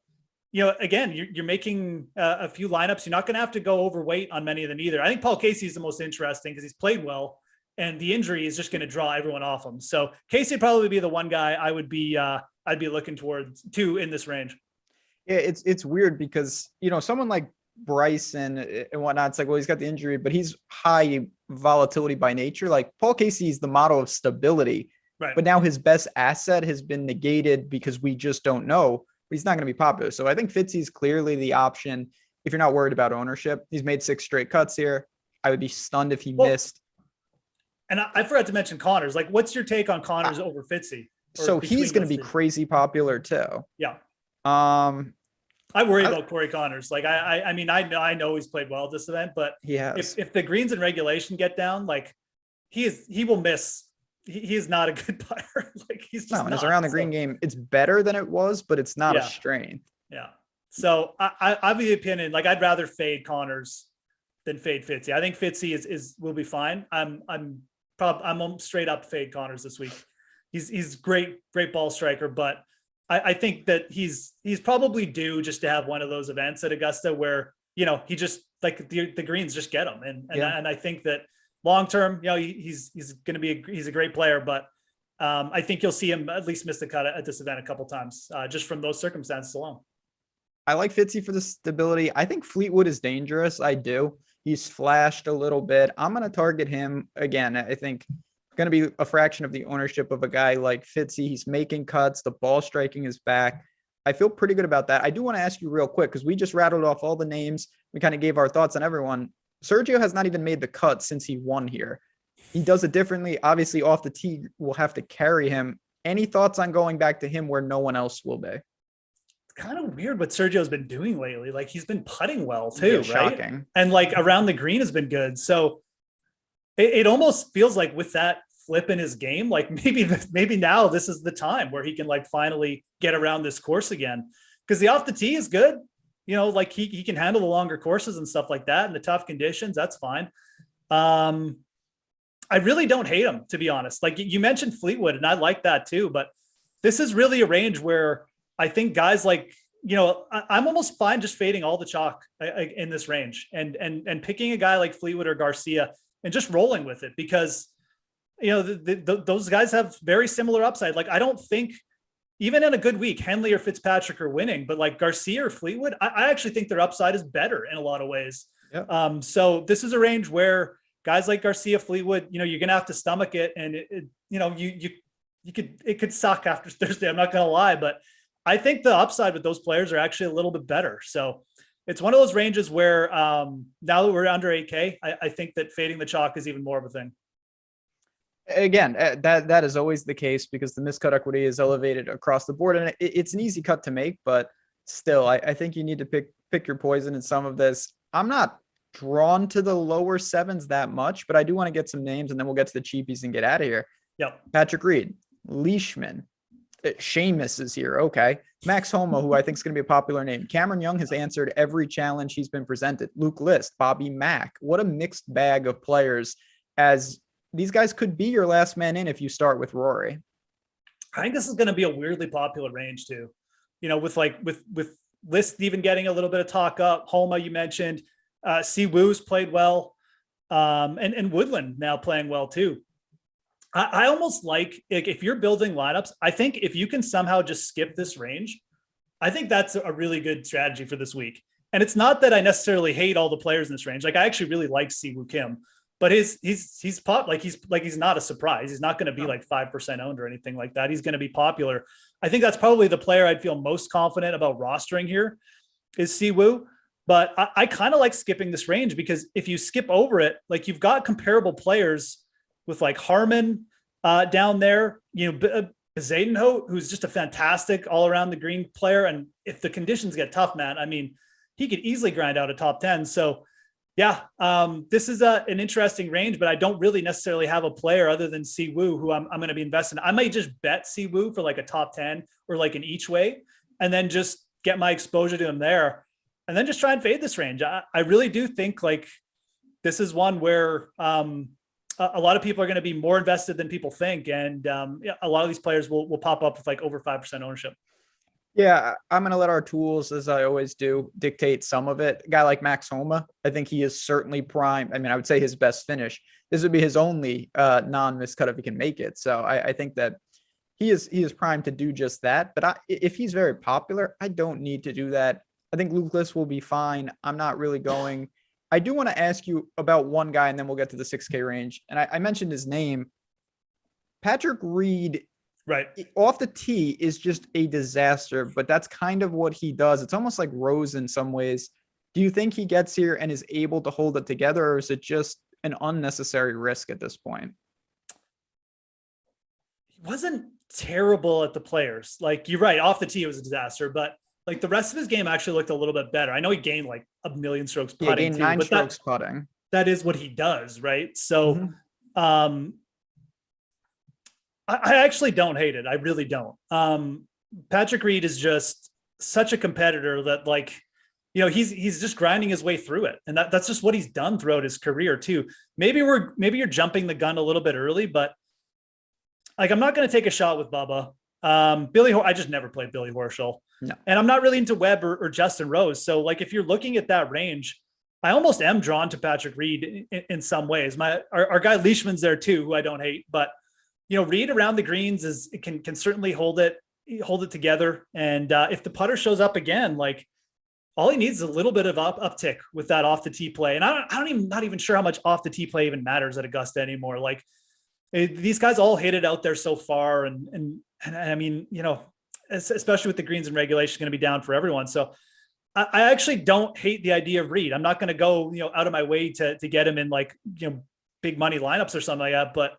again, you're making a few lineups. You're not going to have to go overweight on many of them either. I think Paul Casey is the most interesting because he's played well, and the injury is just going to draw everyone off him. So Casey would probably be the one guy I would be I'd be looking towards to in this range. Yeah, it's weird because someone like Bryson and whatnot, it's like, well, he's got the injury, but he's high volatility by nature. Like Paul Casey is the model of stability, right? But now his best asset has been negated because we just don't know. He's not going to be popular. So I think Fitzy's clearly the option if you're not worried about ownership. He's made 6 straight cuts here. I would be stunned if he missed. And I forgot to mention Connors. Like, what's your take on Connors over Fitzy? So he's going to be crazy popular too. Yeah. I worry about Corey Connors. Like, I mean, I know he's played well at this event, but if the greens and regulation get down, like he will miss. He is not a good putter. Like he's just it's around the green game. It's better than it was, but it's not a strength. Yeah. So I'll be the opinion. Like I'd rather fade Connors than fade Fitzy. I think Fitzy will be fine. I'm straight up fade Connors this week. He's great ball striker, but I think that he's probably due just to have one of those events at Augusta where, he just like the greens just get him. And I think that long term, he's going to be he's a great player, but I think you'll see him at least miss the cut at this event a couple times just from those circumstances alone. I like Fitzy for the stability. I think Fleetwood is dangerous. I do. He's flashed a little bit. I'm going to target him again. I think going to be a fraction of the ownership of a guy like Fitzy. He's making cuts. The ball striking is back. I feel pretty good about that. I do want to ask you real quick, because we just rattled off all the names. We kind of gave our thoughts on everyone. Sergio has not even made the cut since he won here. He does it differently. Obviously, off the tee will have to carry him. Any thoughts on going back to him where no one else will be? It's kind of weird what Sergio's been doing lately. Like he's been putting well too, right? Shocking. And like around the green has been good. So it almost feels like with that flip in his game, like maybe now this is the time where he can like finally get around this course again. Because the off the tee is good. Like he can handle the longer courses and stuff like that and the tough conditions. That's fine. I really don't hate him, to be honest. Like you mentioned Fleetwood, and I like that too. But this is really a range where I think guys like, I'm almost fine just fading all the chalk in this range and picking a guy like Fleetwood or Garcia and just rolling with it because, those guys have very similar upside. Like, I don't think even in a good week, Henley or Fitzpatrick are winning, but like Garcia or Fleetwood, I actually think their upside is better in a lot of ways. Yeah. So this is a range where guys like Garcia, Fleetwood, you're going to have to stomach it. And it could suck after Thursday. I'm not going to lie, but I think the upside with those players are actually a little bit better. So it's one of those ranges where now that we're under 8K, I think that fading the chalk is even more of a thing. Again, that is always the case because the miscut equity is elevated across the board, and it's an easy cut to make, but still, I think you need to pick your poison in some of this. I'm not drawn to the lower sevens that much, but I do want to get some names, and then we'll get to the cheapies and get out of here. Yep. Patrick Reed, Leishman, Seamus is here. Okay. Max Homa, who I think is going to be a popular name. Cameron Young has answered every challenge he's been presented. Luke List, Bobby Mack. What a mixed bag of players, as these guys could be your last man in if you start with Rory. I think this is going to be a weirdly popular range too. With List even getting a little bit of talk up. Homa, you mentioned. Siwoo's played well. And Woodland now playing well too. I almost like if you're building lineups, I think if you can somehow just skip this range, I think that's a really good strategy for this week. And it's not that I necessarily hate all the players in this range. Like I actually really like Siwoo Kim, but he's pop, like he's not a surprise. He's not going to be like 5% owned or anything like that. He's going to be popular. I think that's probably the player I'd feel most confident about rostering here is Siwoo. But I kind of like skipping this range because if you skip over it, like you've got comparable players with like Harmon down there, Zadenhout, who's just a fantastic all around the green player. And if the conditions get tough, man, I mean, he could easily grind out a top 10. So yeah, this is an interesting range, but I don't really necessarily have a player other than Siwoo who I'm going to be investing. I might just bet Siwoo for like a top 10 or like an each way, and then just get my exposure to him there. And then just try and fade this range. I really do think like this is one where a lot of people are going to be more invested than people think. And a lot of these players will pop up with like over 5% ownership. Yeah, I'm going to let our tools, as I always do, dictate some of it. A guy like Max Homa, I think he is certainly prime. I mean, I would say his best finish. This would be his only non-miscut if he can make it. So I think that he is primed to do just that. But if he's very popular, I don't need to do that. I think Luke List will be fine. I'm not really going. I do want to ask you about one guy, and then we'll get to the 6K range. And I mentioned his name. Patrick Reed, right off the tee, is just a disaster, but that's kind of what he does. It's almost like Rose in some ways. Do you think he gets here and is able to hold it together, or is it just an unnecessary risk at this point? He wasn't terrible at the players. Like, you're right, off the tee it was a disaster, but like the rest of his game actually looked a little bit better. I know he gained like 1 million strokes putting. Yeah, gained 9 strokes putting. That is what he does, right? So I actually don't hate it. I really don't. Patrick Reed is just such a competitor that, like, he's just grinding his way through it. And that's just what he's done throughout his career too. Maybe you're jumping the gun a little bit early, but like, I'm not going to take a shot with Bubba. I just never played Billy Horschel. No. And I'm not really into Webb or Justin Rose. So like, if you're looking at that range, I almost am drawn to Patrick Reed in some ways. Our guy Leishman's there too, who I don't hate, but Reed around the greens can certainly hold it together. And if the putter shows up again, like, all he needs is a little bit of uptick with that off the tee play. And not even sure how much off the tee play even matters at Augusta anymore. Like, these guys all hit it out there so far. And I mean, especially with the greens and regulation, going to be down for everyone. So I actually don't hate the idea of Reed. I'm not going to go, out of my way to get him in like, big money lineups or something like that. But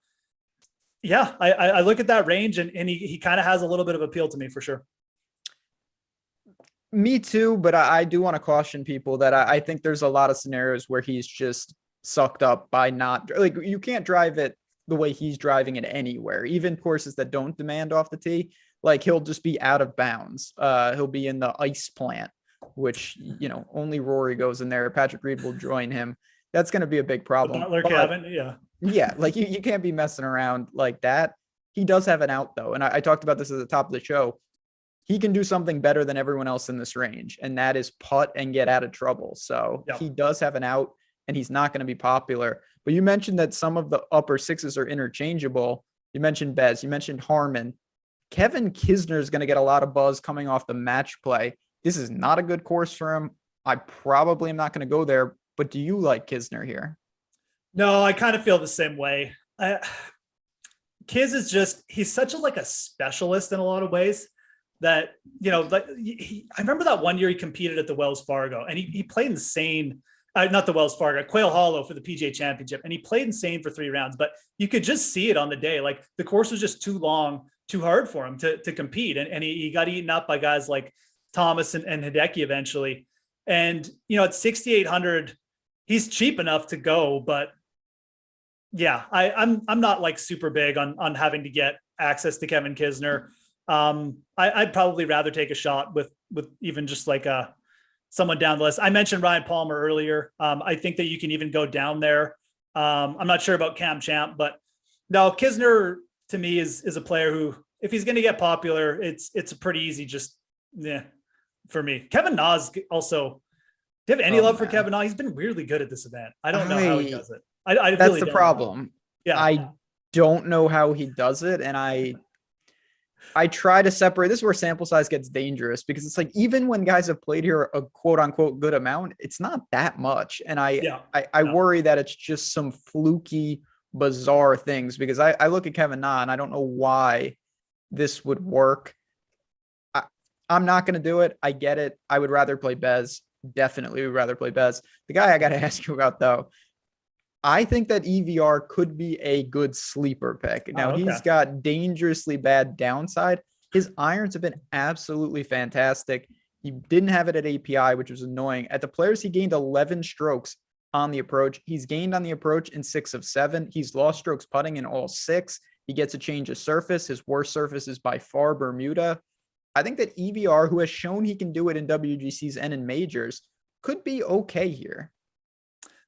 yeah, I look at that range and he kind of has a little bit of appeal to me for sure. Me too. But I do want to caution people that I think there's a lot of scenarios where he's just sucked up by not, like, you can't drive it the way he's driving it anywhere, even courses that don't demand off the tee. Like, he'll just be out of bounds. He'll be in the ice plant, which, only Rory goes in there. Patrick Reed will join him. That's going to be a big problem. Yeah. Like, you can't be messing around like that. He does have an out though. And I talked about this at the top of the show. He can do something better than everyone else in this range, and that is putt and get out of trouble. So He does have an out, and he's not going to be popular. But you mentioned that some of the upper sixes are interchangeable. You mentioned Bez, you mentioned Harmon. Kevin Kisner is going to get a lot of buzz coming off the match play. This is not a good course for him. I probably am not going to go there, but do you like Kisner here? No, I kind of feel the same way. Kiz is just, he's such a specialist in a lot of ways that, I remember that one year he competed at the Wells Fargo and he played insane. Not the Wells Fargo, Quail Hollow for the PGA Championship. And he played insane for 3 rounds, but you could just see it on the day. Like, the course was just too long, too hard for him to compete. And he got eaten up by guys like Thomas and Hideki eventually. And, at 6,800, he's cheap enough to go, but yeah, I'm not like super big on having to get access to Kevin Kisner. I'd probably rather take a shot with even just like someone down the list. I mentioned Ryan Palmer earlier. I think that you can even go down there. I'm not sure about Cam Champ, but no, Kisner to me is a player who, if he's going to get popular, it's a pretty easy, for me. Kevin Na's also, do you have any love for Kevin Na? He's been weirdly good at this event. I don't know how he does it. I that's really the don't. problem. Yeah. I don't know how he does it. And I try to separate. This is where sample size gets dangerous because it's like even when guys have played here a quote unquote good amount, it's not that much. And I worry that it's just some fluky, bizarre things because I look at Kevin Na and I don't know why this would work. I'm not going to do it. I get it. I would rather play Bez. Definitely would rather play Bez. The guy I got to ask you about though, I think that EVR could be a good sleeper pick. Now, he's got dangerously bad downside. His irons have been absolutely fantastic. He didn't have it at API, which was annoying. At the Players, he gained 11 strokes on the approach. He's gained on the approach in 6 of 7. He's lost strokes putting in all 6. He gets a change of surface. His worst surface is by far Bermuda. I think that EVR, who has shown he can do it in WGCs and in majors, could be okay here.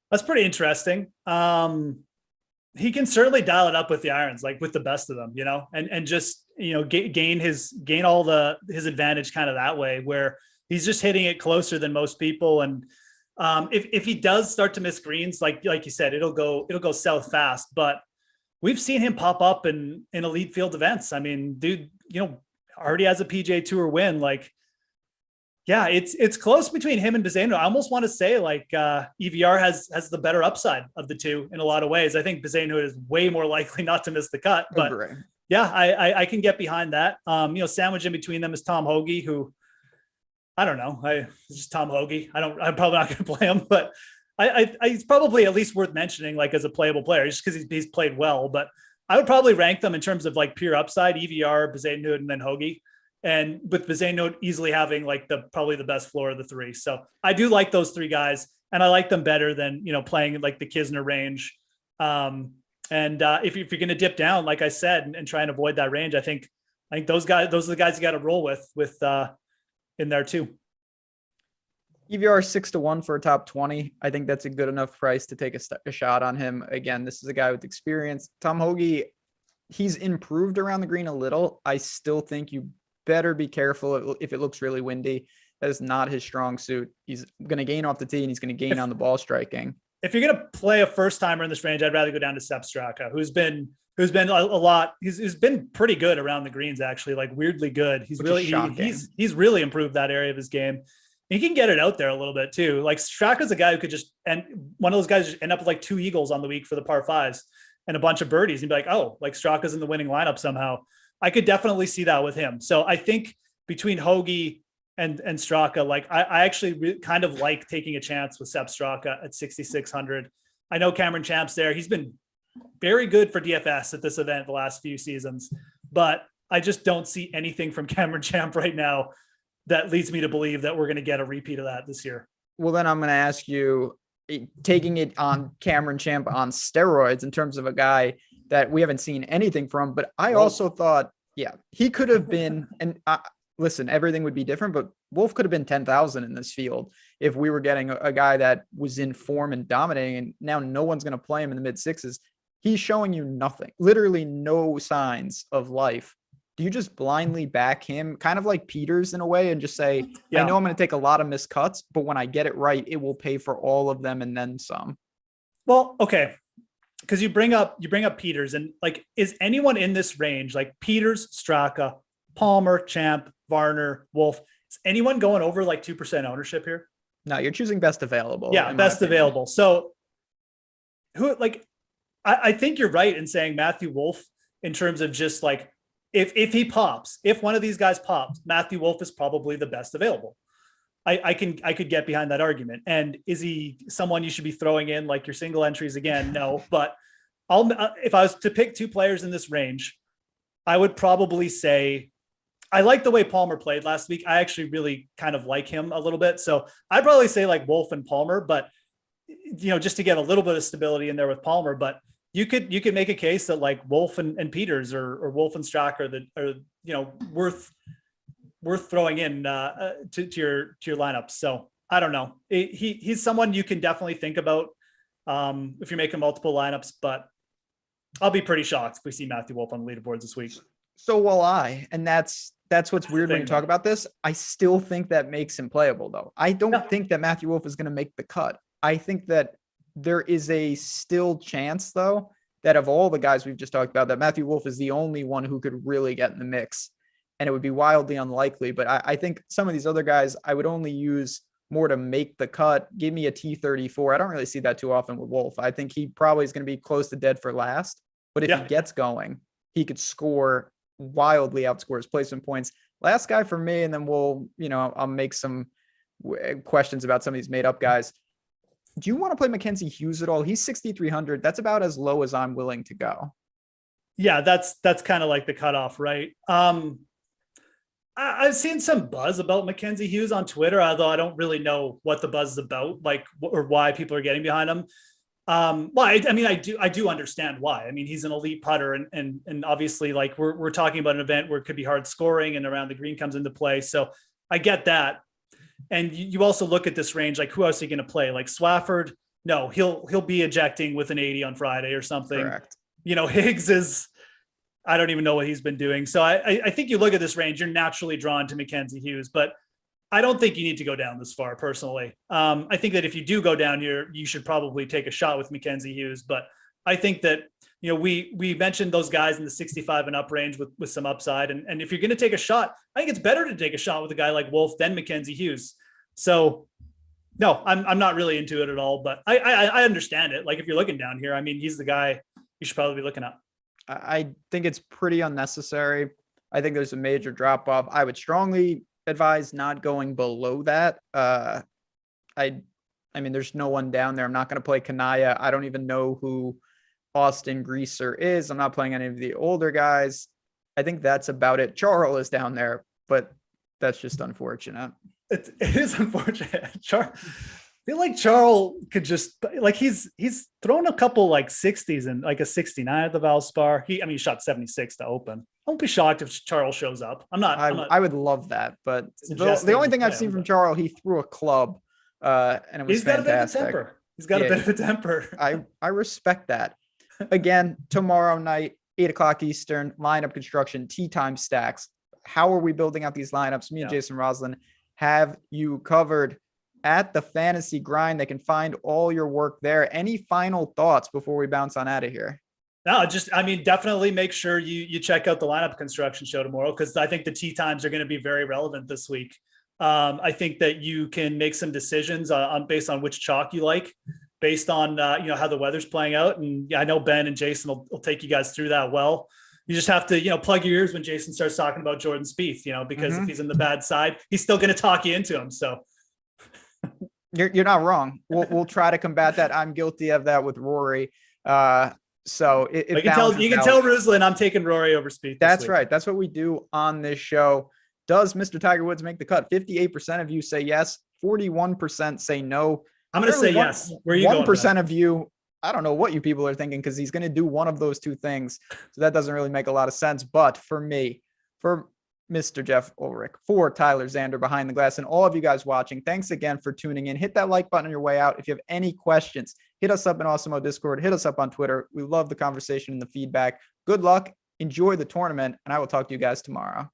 That's pretty interesting. He can certainly dial it up with the irons, like with the best of them, you know, and just, you know, gain all his advantage kind of that way where he's just hitting it closer than most people. And if he does start to miss greens, like you said, it'll go south fast, but we've seen him pop up in elite field events. I mean, dude, you know, already has a PGA Tour win. Like, yeah, it's close between him and Bezeno. I almost want to say like EVR has the better upside of the two in a lot of ways. I think Bezeno is way more likely not to miss the cut, but yeah, I can get behind that. You know, sandwiched in between them is Tom Hoge, who I don't know. It's just Tom Hoge. I'm probably not going to play him, but he's probably at least worth mentioning like as a playable player just because he's played well. But I would probably rank them in terms of like pure upside: EVR, Bezeno, and then Hoge. And with Bezeno easily having like probably the best floor of the 3. So I do like those 3 guys and I like them better than, you know, playing like the Kisner range. If you're going to dip down, like I said, and try and avoid that range, I think those are the guys you got to roll with in there too. EVR 6-1 for a top 20. I think that's a good enough price to take a shot on him. Again, this is a guy with experience. Tom Hoge, he's improved around the green a little. I still think you better be careful if it looks really windy. That is not his strong suit. He's going to gain off the tee and he's going to gain on the ball striking. If you're going to play a first timer in this range, I'd rather go down to Sepp Straka, who's been a lot. He's been pretty good around the greens, actually, like weirdly good. He's really improved that area of his game. He can get it out there a little bit too. Like Straka's a guy who could just, and one of those guys just end up with like 2 eagles on the week for the par 5s and a bunch of birdies and be like, oh, like Straka's in the winning lineup somehow. I could definitely see that with him. So I think between Hoge and Straka, like I actually kind of like taking a chance with Sepp Straka at 6,600. I know Cameron Champ's there. He's been very good for DFS at this event the last few seasons, but I just don't see anything from Cameron Champ right now that leads me to believe that we're going to get a repeat of that this year. Well, then I'm going to ask you, taking it on Cameron Champ on steroids in terms of a guy that we haven't seen anything from, but I also thought, yeah, he could have been, and listen, everything would be different, but Wolf could have been 10,000 in this field if we were getting a guy that was in form and dominating, and now no one's going to play him in the mid 6s. He's showing you nothing, literally no signs of life. Do you just blindly back him, kind of like Peters in a way, and just say, I know I'm going to take a lot of missed cuts, but when I get it right, it will pay for all of them and then some? Well, okay. Because you bring up Peters, and like, is anyone in this range like Peters, Straka, Palmer, Champ, Varner, Wolf? Is anyone going over like 2% ownership here? No, you're choosing best available. Yeah, best available. So who, like, I think you're right in saying Matthew Wolf in terms of just like, if he pops, if one of these guys pops, Matthew Wolf is probably the best available. I could get behind that argument. And is he someone you should be throwing in like your single entries again? No, but if I was to pick 2 players in this range, I would probably say I like the way Palmer played last week. I actually really kind of like him a little bit. So I'd probably say like Wolf and Palmer, but you know, just to get a little bit of stability in there with Palmer. But you could make a case that like Wolf and Peters or Wolf and Straka that are, you know, worth throwing in to your lineup. So I don't know. He's someone you can definitely think about if you're making multiple lineups, but I'll be pretty shocked if we see Matthew Wolf on the leaderboards this week. So will I. And that's what's weird when you talk about this. I still think that makes him playable though. I don't think that Matthew Wolf is going to make the cut. I think that there is a still chance though, that of all the guys we've just talked about, that Matthew Wolf is the only one who could really get in the mix. and it would be wildly unlikely. But I think some of these other guys, I would only use more to make the cut. Give me a T34. I don't really see that too often with Wolf. I think he probably is going to be close to dead for last. But if he gets going, he could score wildly, outscore his placement points. Last guy for me, and then we'll, I'll make some questions about some of these made up guys. Do you want to play Mackenzie Hughes at all? He's 6,300. That's about as low as I'm willing to go. Yeah, that's kind of like the cutoff, right? I've seen some buzz about Mackenzie Hughes on Twitter, although I don't really know what the buzz is about, like, or why people are getting behind him. Well, I do understand why. I mean, he's an elite putter, and obviously, like, we're talking about an event where it could be hard scoring and around the green comes into play. So I get that. And you also look at this range, like, who else are you going to play? Like Swafford? No, he'll be ejecting with an 80 on Friday or something. Correct. Higgs is, I don't even know what he's been doing. So I think you look at this range, you're naturally drawn to Mackenzie Hughes, but I don't think you need to go down this far personally. I think that if you do go down here, you should probably take a shot with Mackenzie Hughes. But I think that, we mentioned those guys in the 65 and up range with some upside. And if you're going to take a shot, I think it's better to take a shot with a guy like Wolf than Mackenzie Hughes. So no, I'm not really into it at all, but I understand it. Like, if you're looking down here, I mean, he's the guy you should probably be looking at. I think it's pretty unnecessary. I think there's a major drop off. I would strongly advise not going below that. I mean, there's no one down there. I'm not going to play Kanaya. I don't even know who Austin Greaser is. I'm not playing any of the older guys. I think that's about it. Charles is down there, but that's just unfortunate. It is unfortunate. I feel like Charles could just, like, he's thrown a couple like 60s and like a 69 at the Valspar. He shot 76 to open. I won't be shocked if Charles shows up. I would love that, but the only thing I've seen from Charles, he threw a club, and it was fantastic. He's got a bit of a temper. I respect that. Again, tomorrow night, 8:00 Eastern, lineup construction, tee time stacks. How are we building out these lineups? Me and Jason Roslin have you covered at the Fantasy Grind. They can find all your work there. Any final thoughts before we bounce on out of here? No, definitely make sure you check out the lineup construction show tomorrow, because I think the tee times are going to be very relevant this week. I think that you can make some decisions based on which chalk you like, based on how the weather's playing out. And I know Ben and Jason will take you guys through that well. You just have to, plug your ears when Jason starts talking about Jordan Spieth, because if he's in the bad side, he's still going to talk you into him. So you're not wrong. We'll try to combat that. I'm guilty of that with Rory. So you can tell Ruslan I'm taking Rory over Spieth. That's right. That's what we do on this show. Does Mr. Tiger Woods make the cut? 58% of you say yes. 41% say no. I'm going to say yes. Where are you 1% of you, I don't know what you people are thinking, because he's going to do one of those two things. So that doesn't really make a lot of sense. But for me, for Mr. Geoff Ulrich, for Tyler Xander behind the glass, and all of you guys watching, thanks again for tuning in. Hit that like button on your way out. If you have any questions, hit us up in Awesemo Discord, hit us up on Twitter. We love the conversation and the feedback. Good luck. Enjoy the tournament, and I will talk to you guys tomorrow.